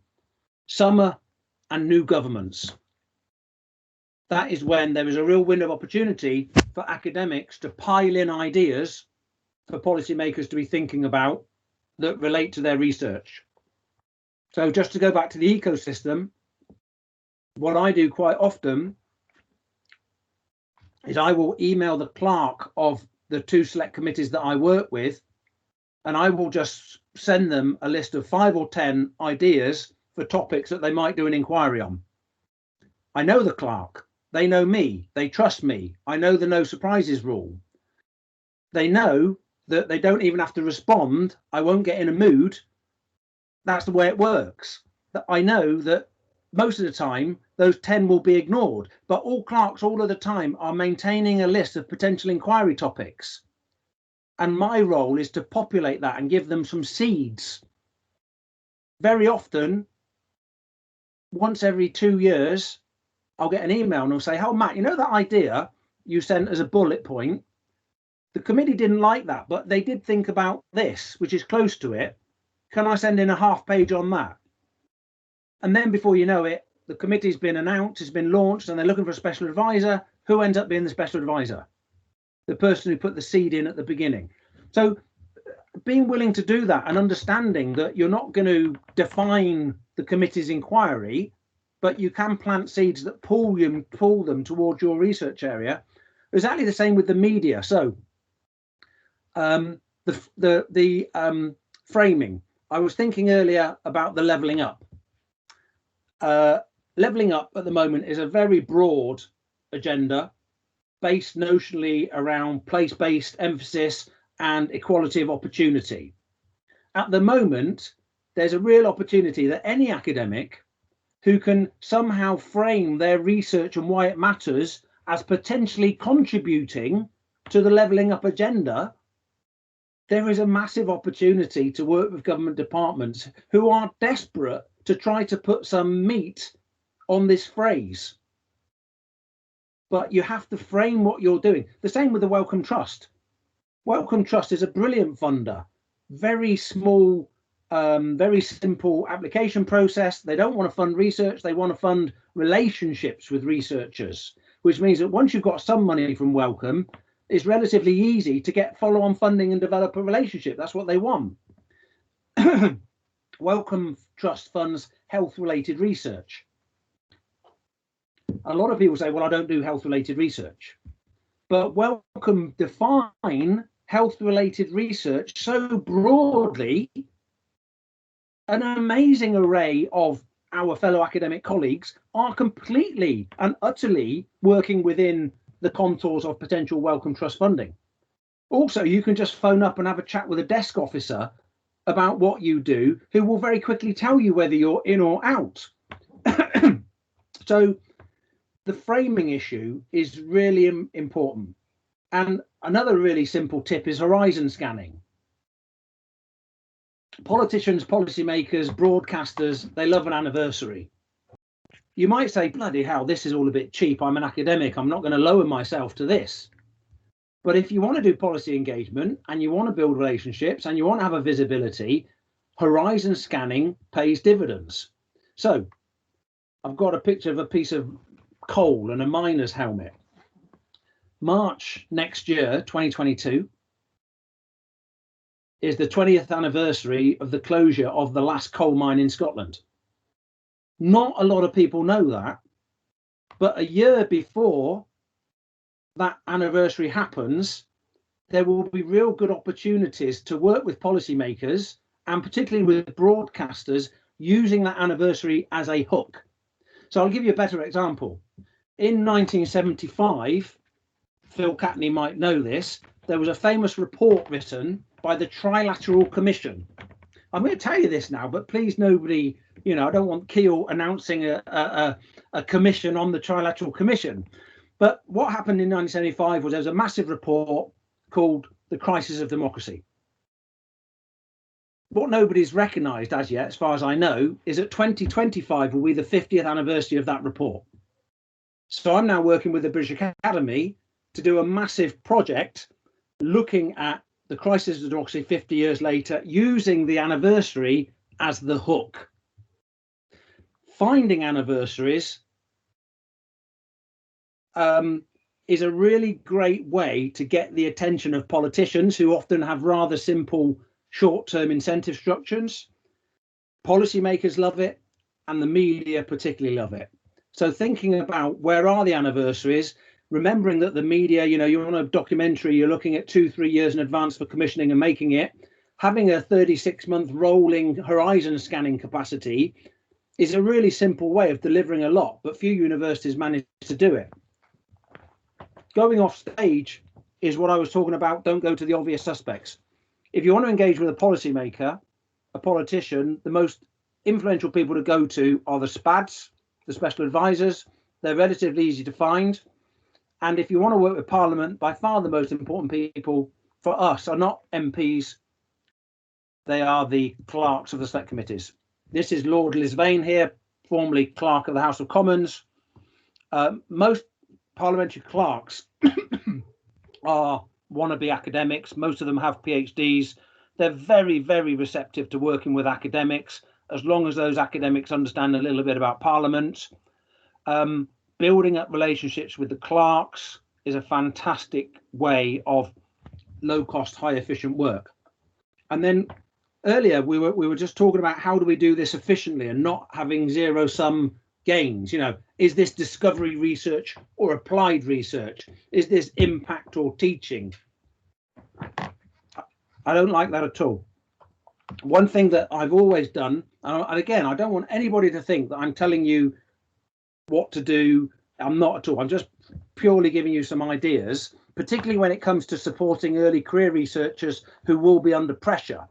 Speaker 2: Summer and new governments. That is when there is a real window of opportunity for academics to pile in ideas for policymakers to be thinking about that relate to their research. So just to go back to the ecosystem, what I do quite often is I will email the clerk of the 2 select committees that I work with, and I will just send them a list of 5 or 10 ideas for topics that they might do an inquiry on. I know the clerk, they know me, they trust me. I know the no surprises rule. They know that they don't even have to respond. I won't get in a mood. That's the way it works. That I know that most of the time those 10 will be ignored, but all clerks all of the time are maintaining a list of potential inquiry topics. And my role is to populate that and give them some seeds. Very often, once every 2 years, I'll get an email and I'll say, "Oh, Matt, you know that idea you sent as a bullet point? The committee didn't like that, but they did think about this, which is close to it. Can I send in a half page on that?" And then before you know it, the committee's been announced, it's been launched, and they're looking for a special advisor. Who ends up being the special advisor? The person who put the seed in at the beginning. So being willing to do that and understanding that you're not going to define the committee's inquiry, but you can plant seeds that pull them towards your research area. Exactly the same with the media. So the framing. I was thinking earlier about the levelling up. Levelling up at the moment is a very broad agenda based notionally around place-based emphasis and equality of opportunity. At the moment, there's a real opportunity that any academic who can somehow frame their research and why it matters as potentially contributing to the levelling up agenda, there is a massive opportunity to work with government departments who are desperate to try to put some meat on this phrase. But you have to frame what you're doing. The same with the Wellcome Trust. Wellcome Trust is a brilliant funder. Very small, very simple application process. They don't want to fund research. They want to fund relationships with researchers, which means that once you've got some money from Wellcome, it's relatively easy to get follow-on funding and develop a relationship. That's what they want. Wellcome Trust funds health-related research. A lot of people say, well, I don't do health-related research. But Wellcome define health-related research so broadly, an amazing array of our fellow academic colleagues are completely and utterly working within the contours of potential Wellcome Trust funding. Also, you can just phone up and have a chat with a desk officer about what you do, who will very quickly tell you whether you're in or out. So the framing issue is really important. And another really simple tip is horizon scanning. Politicians, policymakers, broadcasters, they love an anniversary. You might say, bloody hell, this is all a bit cheap. I'm an academic. I'm not going to lower myself to this. But if you want to do policy engagement and you want to build relationships and you want to have a visibility, horizon scanning pays dividends. So I've got a picture of a piece of coal and a miner's helmet. March next year, 2022, is the 20th anniversary of the closure of the last coal mine in Scotland. Not a lot of people know that, but a year before that anniversary happens, there will be real good opportunities to work with policymakers and particularly with broadcasters using that anniversary as a hook. So I'll give you a better example. In 1975, Phil Catney might know this, there was a famous report written by the Trilateral Commission. I'm going to tell you this now, but please nobody, you know, I don't want Keel announcing a commission on the Trilateral Commission. But what happened in 1975 was there was a massive report called The Crisis of Democracy. What nobody's recognised as yet, as far as I know, is that 2025 will be the 50th anniversary of that report. So I'm now working with the British Academy to do a massive project looking at the crisis of democracy 50 years later, using the anniversary as the hook. Finding anniversaries is a really great way to get the attention of politicians who often have rather simple short-term incentive structures. Policymakers love it, and the media particularly love it. So thinking about where are the anniversaries, remembering that the media, you know, you're on a documentary, you're looking at 2-3 years in advance for commissioning and making it. Having a 36-month rolling horizon scanning capacity is a really simple way of delivering a lot, but few universities manage to do it. Going off stage is what I was talking about. Don't go to the obvious suspects. If you want to engage with a policymaker, a politician, the most influential people to go to are the SPADs, the special advisors. They're relatively easy to find. And if you want to work with Parliament, by far the most important people for us are not MPs. They are the clerks of the select committees. This is Lord Lisvane here, formerly clerk of the House of Commons. Most parliamentary clerks are wannabe academics. Most of them have PhDs. They're very, very receptive to working with academics, as long as those academics understand a little bit about Parliament. Building up relationships with the clerks is a fantastic way of low cost, high efficient work. And then earlier we were just talking about how do we do this efficiently and not having zero sum gains. You know, is this discovery research or applied research? Is this impact or teaching? I don't like that at all. One thing that I've always done, and again, I don't want anybody to think that I'm telling you what to do. I'm not at all. I'm just purely giving you some ideas, particularly when it comes to supporting early career researchers who will be under pressure.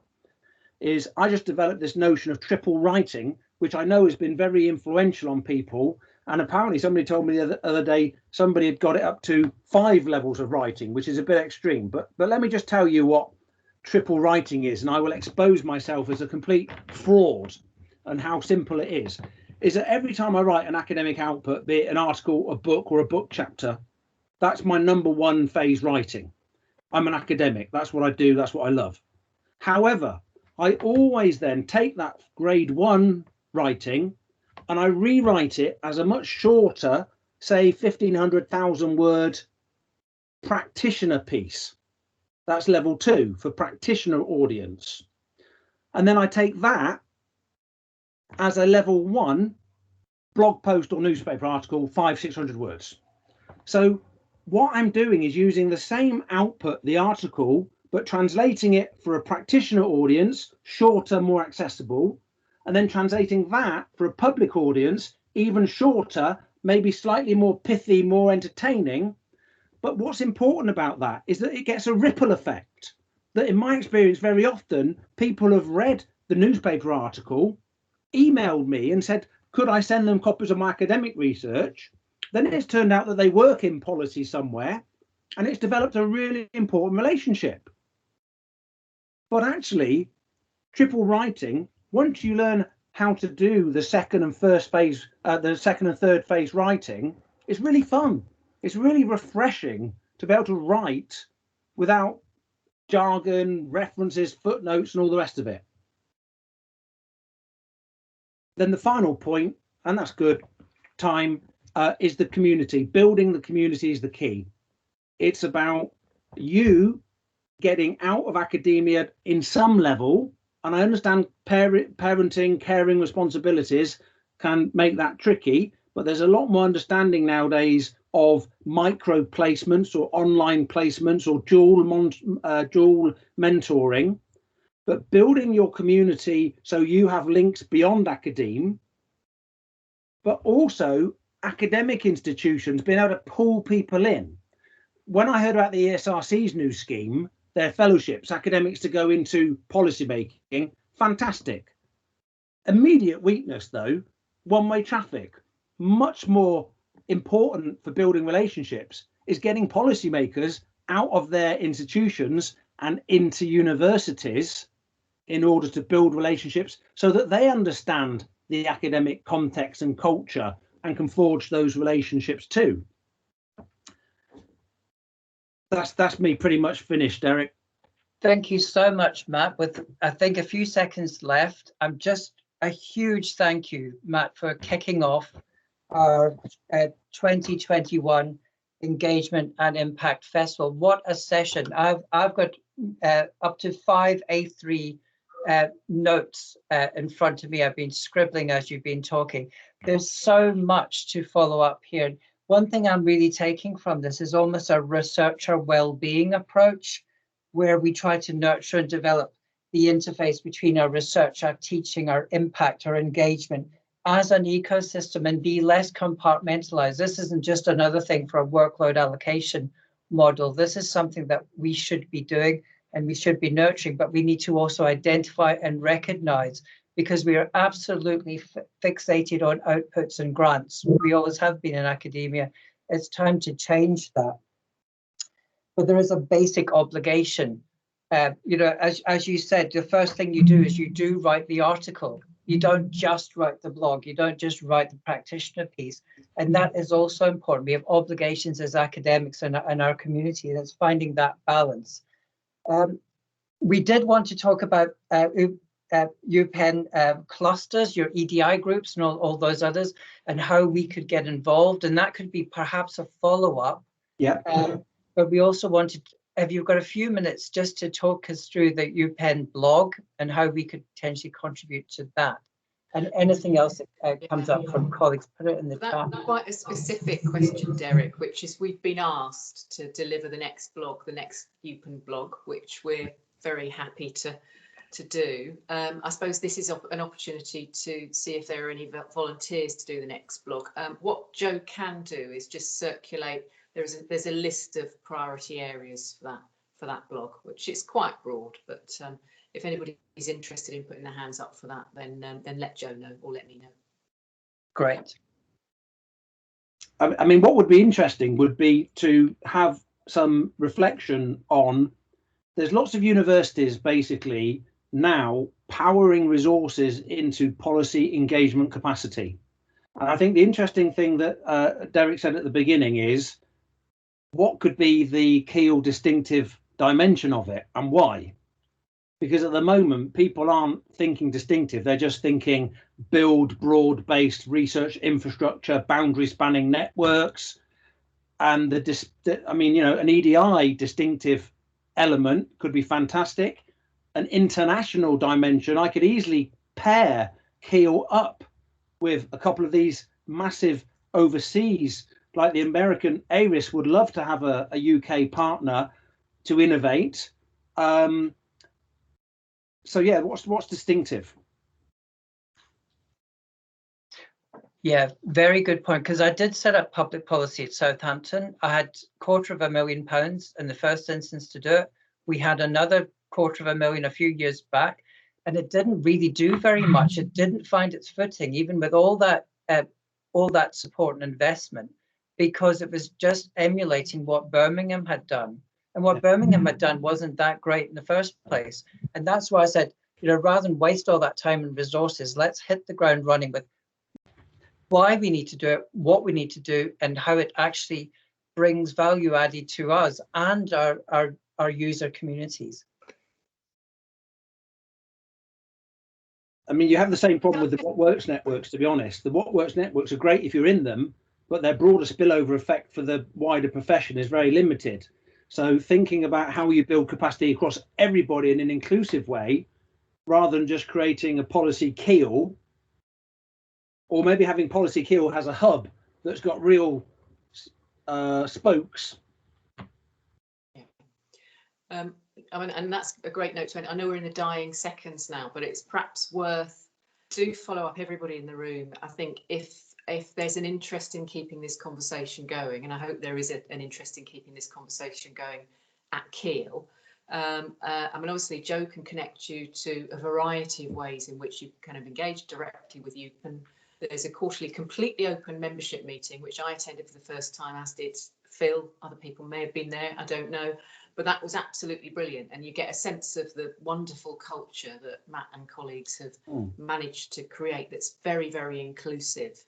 Speaker 2: Is I just developed this notion of triple writing, which I know has been very influential on people. And apparently somebody told me the other day somebody had got it up to 5 levels of writing, which is a bit extreme. But let me just tell you what triple writing is, and I will expose myself as a complete fraud and how simple it is that every time I write an academic output, be it an article, a book or a book chapter, that's my number 1 phase writing. I'm an academic. That's what I do. That's what I love. However, I always then take that grade 1 writing and I rewrite it as a much shorter, say 1,500 word practitioner piece. That's level 2 for practitioner audience. And then I take that as a level 1 blog post or newspaper article, 500-600 words. So what I'm doing is using the same output, the article, but translating it for a practitioner audience, shorter, more accessible, and then translating that for a public audience, even shorter, maybe slightly more pithy, more entertaining. But what's important about that is that it gets a ripple effect. That in my experience, very often people have read the newspaper article, emailed me and said, could I send them copies of my academic research? Then it's turned out that they work in policy somewhere and it's developed a really important relationship. But actually, triple writing, once you learn how to do the second and third phase writing, it's really fun. It's really refreshing to be able to write without jargon, references, footnotes, and all the rest of it. Then the final point, and that's good time, is the community. Building the community is the key. It's about you getting out of academia in some level, and I understand parenting, caring responsibilities can make that tricky, but there's a lot more understanding nowadays of micro placements or online placements or dual mentoring. But building your community so you have links beyond academe, but also academic institutions being able to pull people in. When I heard about the ESRC's new scheme, their fellowships, academics to go into policy making, fantastic. Immediate weakness though, one-way traffic. Much more important for building relationships is getting policymakers out of their institutions and into universities in order to build relationships so that they understand the academic context and culture and can forge those relationships too. That's me pretty much finished, Derek.
Speaker 1: Thank you so much, Matt. With I think a few seconds left, I'm just a huge thank you, Matt, for kicking off our 2021 Engagement and Impact Festival. What a session. I've got up to 5 A3 notes in front of me. I've been scribbling as you've been talking. There's so much to follow up here. One thing I'm really taking from this is almost a researcher well-being approach, where we try to nurture and develop the interface between our research, our teaching, our impact, our engagement as an ecosystem and be less compartmentalized. This isn't just another thing for a workload allocation model. This is something that we should be doing and we should be nurturing, but we need to also identify and recognize, because we are absolutely fixated on outputs and grants. We always have been in academia. It's time to change that. But there is a basic obligation. You know, as you said, the first thing you do is you do write the article. You don't just write the blog. You don't just write the practitioner piece. And that is also important. We have obligations as academics and our community, and it's finding that balance. We did want to talk about UPEN clusters, your EDI groups and all those others, and how we could get involved. And that could be perhaps a follow-up.
Speaker 2: Yeah.
Speaker 1: But we also wanted, have you got a few minutes just to talk us through the UPEN blog and how we could potentially contribute to that? And anything else that comes up from colleagues, put it in the chat.
Speaker 5: That's quite a specific question, Derek, which is we've been asked to deliver the next blog, the next UPEN blog, which we're very happy to do. I suppose this is an opportunity to see if there are any volunteers to do the next blog. What Joe can do is just circulate. There's a list of priority areas for that blog, which is quite broad. But if anybody is interested in putting their hands up for that, then let Joe know or let me know.
Speaker 1: Great.
Speaker 2: I mean, what would be interesting would be to have some reflection on. There's lots of universities basically now powering resources into policy engagement capacity. And I think the interesting thing that Derek said at the beginning is, what could be the key or distinctive dimension of it, and why? Because at the moment, people aren't thinking distinctive. They're just thinking build broad-based research infrastructure, boundary-spanning networks, and I mean, you know, an EDI distinctive element could be fantastic. An international dimension, I could easily pair Kiel up with a couple of these massive overseas, like the American ARIS would love to have a UK partner to innovate. So yeah, what's distinctive?
Speaker 1: Yeah, very good point, because I did set up public policy at Southampton. I had £250,000 in the first instance to do it. We had another £250,000 a few years back, and it didn't really do very much. It didn't find its footing, even with all that support and investment, because it was just emulating what Birmingham had done. And what Birmingham had done wasn't that great in the first place. And that's why I said, you know, rather than waste all that time and resources, let's hit the ground running with why we need to do it, what we need to do, and how it actually brings value added to us and our user communities.
Speaker 2: I mean, you have the same problem with the What Works networks, to be honest. The What Works networks are great if you're in them, but their broader spillover effect for the wider profession is very limited. So thinking about how you build capacity across everybody in an inclusive way, rather than just creating a policy Kiel, or maybe having policy Kiel has a hub that's got real spokes.
Speaker 5: I mean, and that's a great note to end. I know we're in the dying seconds now, but it's perhaps worth, do follow up everybody in the room. I think if there's an interest in keeping this conversation going, and I hope there is an interest in keeping this conversation going at Kiel, I mean, obviously Joe can connect you to a variety of ways in which you kind of engage directly with UPEN. There's a quarterly completely open membership meeting, which I attended for the first time, as did Phil. Other people may have been there, I don't know. But that was absolutely brilliant. And you get a sense of the wonderful culture that Matt and colleagues have managed to create that's very, very inclusive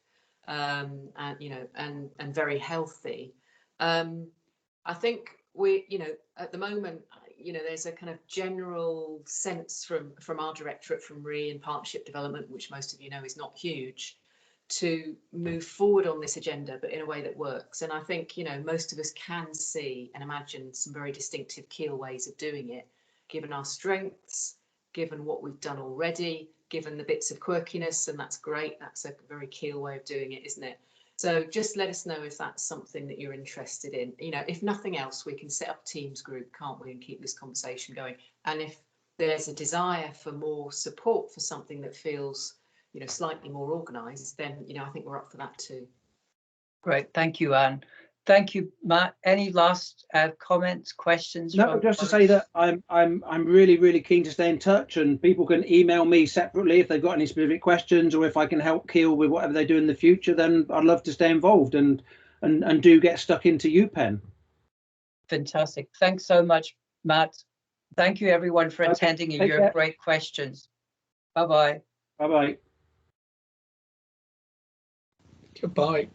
Speaker 5: and, you know, and very healthy. I think we, you know, at the moment, you know, there's a kind of general sense from our directorate, from RE and partnership development, which most of you know is not huge, to move forward on this agenda, but in a way that works. And I think, you know, most of us can see and imagine some very distinctive Kiel ways of doing it, given our strengths, given what we've done already, given the bits of quirkiness, and that's great. That's a very Kiel way of doing it, isn't it? So just let us know if that's something that you're interested in. You know, if nothing else, we can set up a Teams group, can't we, and keep this conversation going. And if there's a desire for more support for something that feels, you know, slightly more organised, then, you know, I think we're up for that too.
Speaker 1: Great, thank you, Anne. Thank you, Matt. Any last comments, questions?
Speaker 2: No, just to say that I'm really, really keen to stay in touch, and people can email me separately if they've got any specific questions, or if I can help Kiel with whatever they do in the future, then I'd love to stay involved and do get stuck into UPEN.
Speaker 1: Fantastic. Thanks so much, Matt. Thank you, everyone, for attending and your great questions. Bye-bye.
Speaker 2: Bye-bye.
Speaker 12: Goodbye.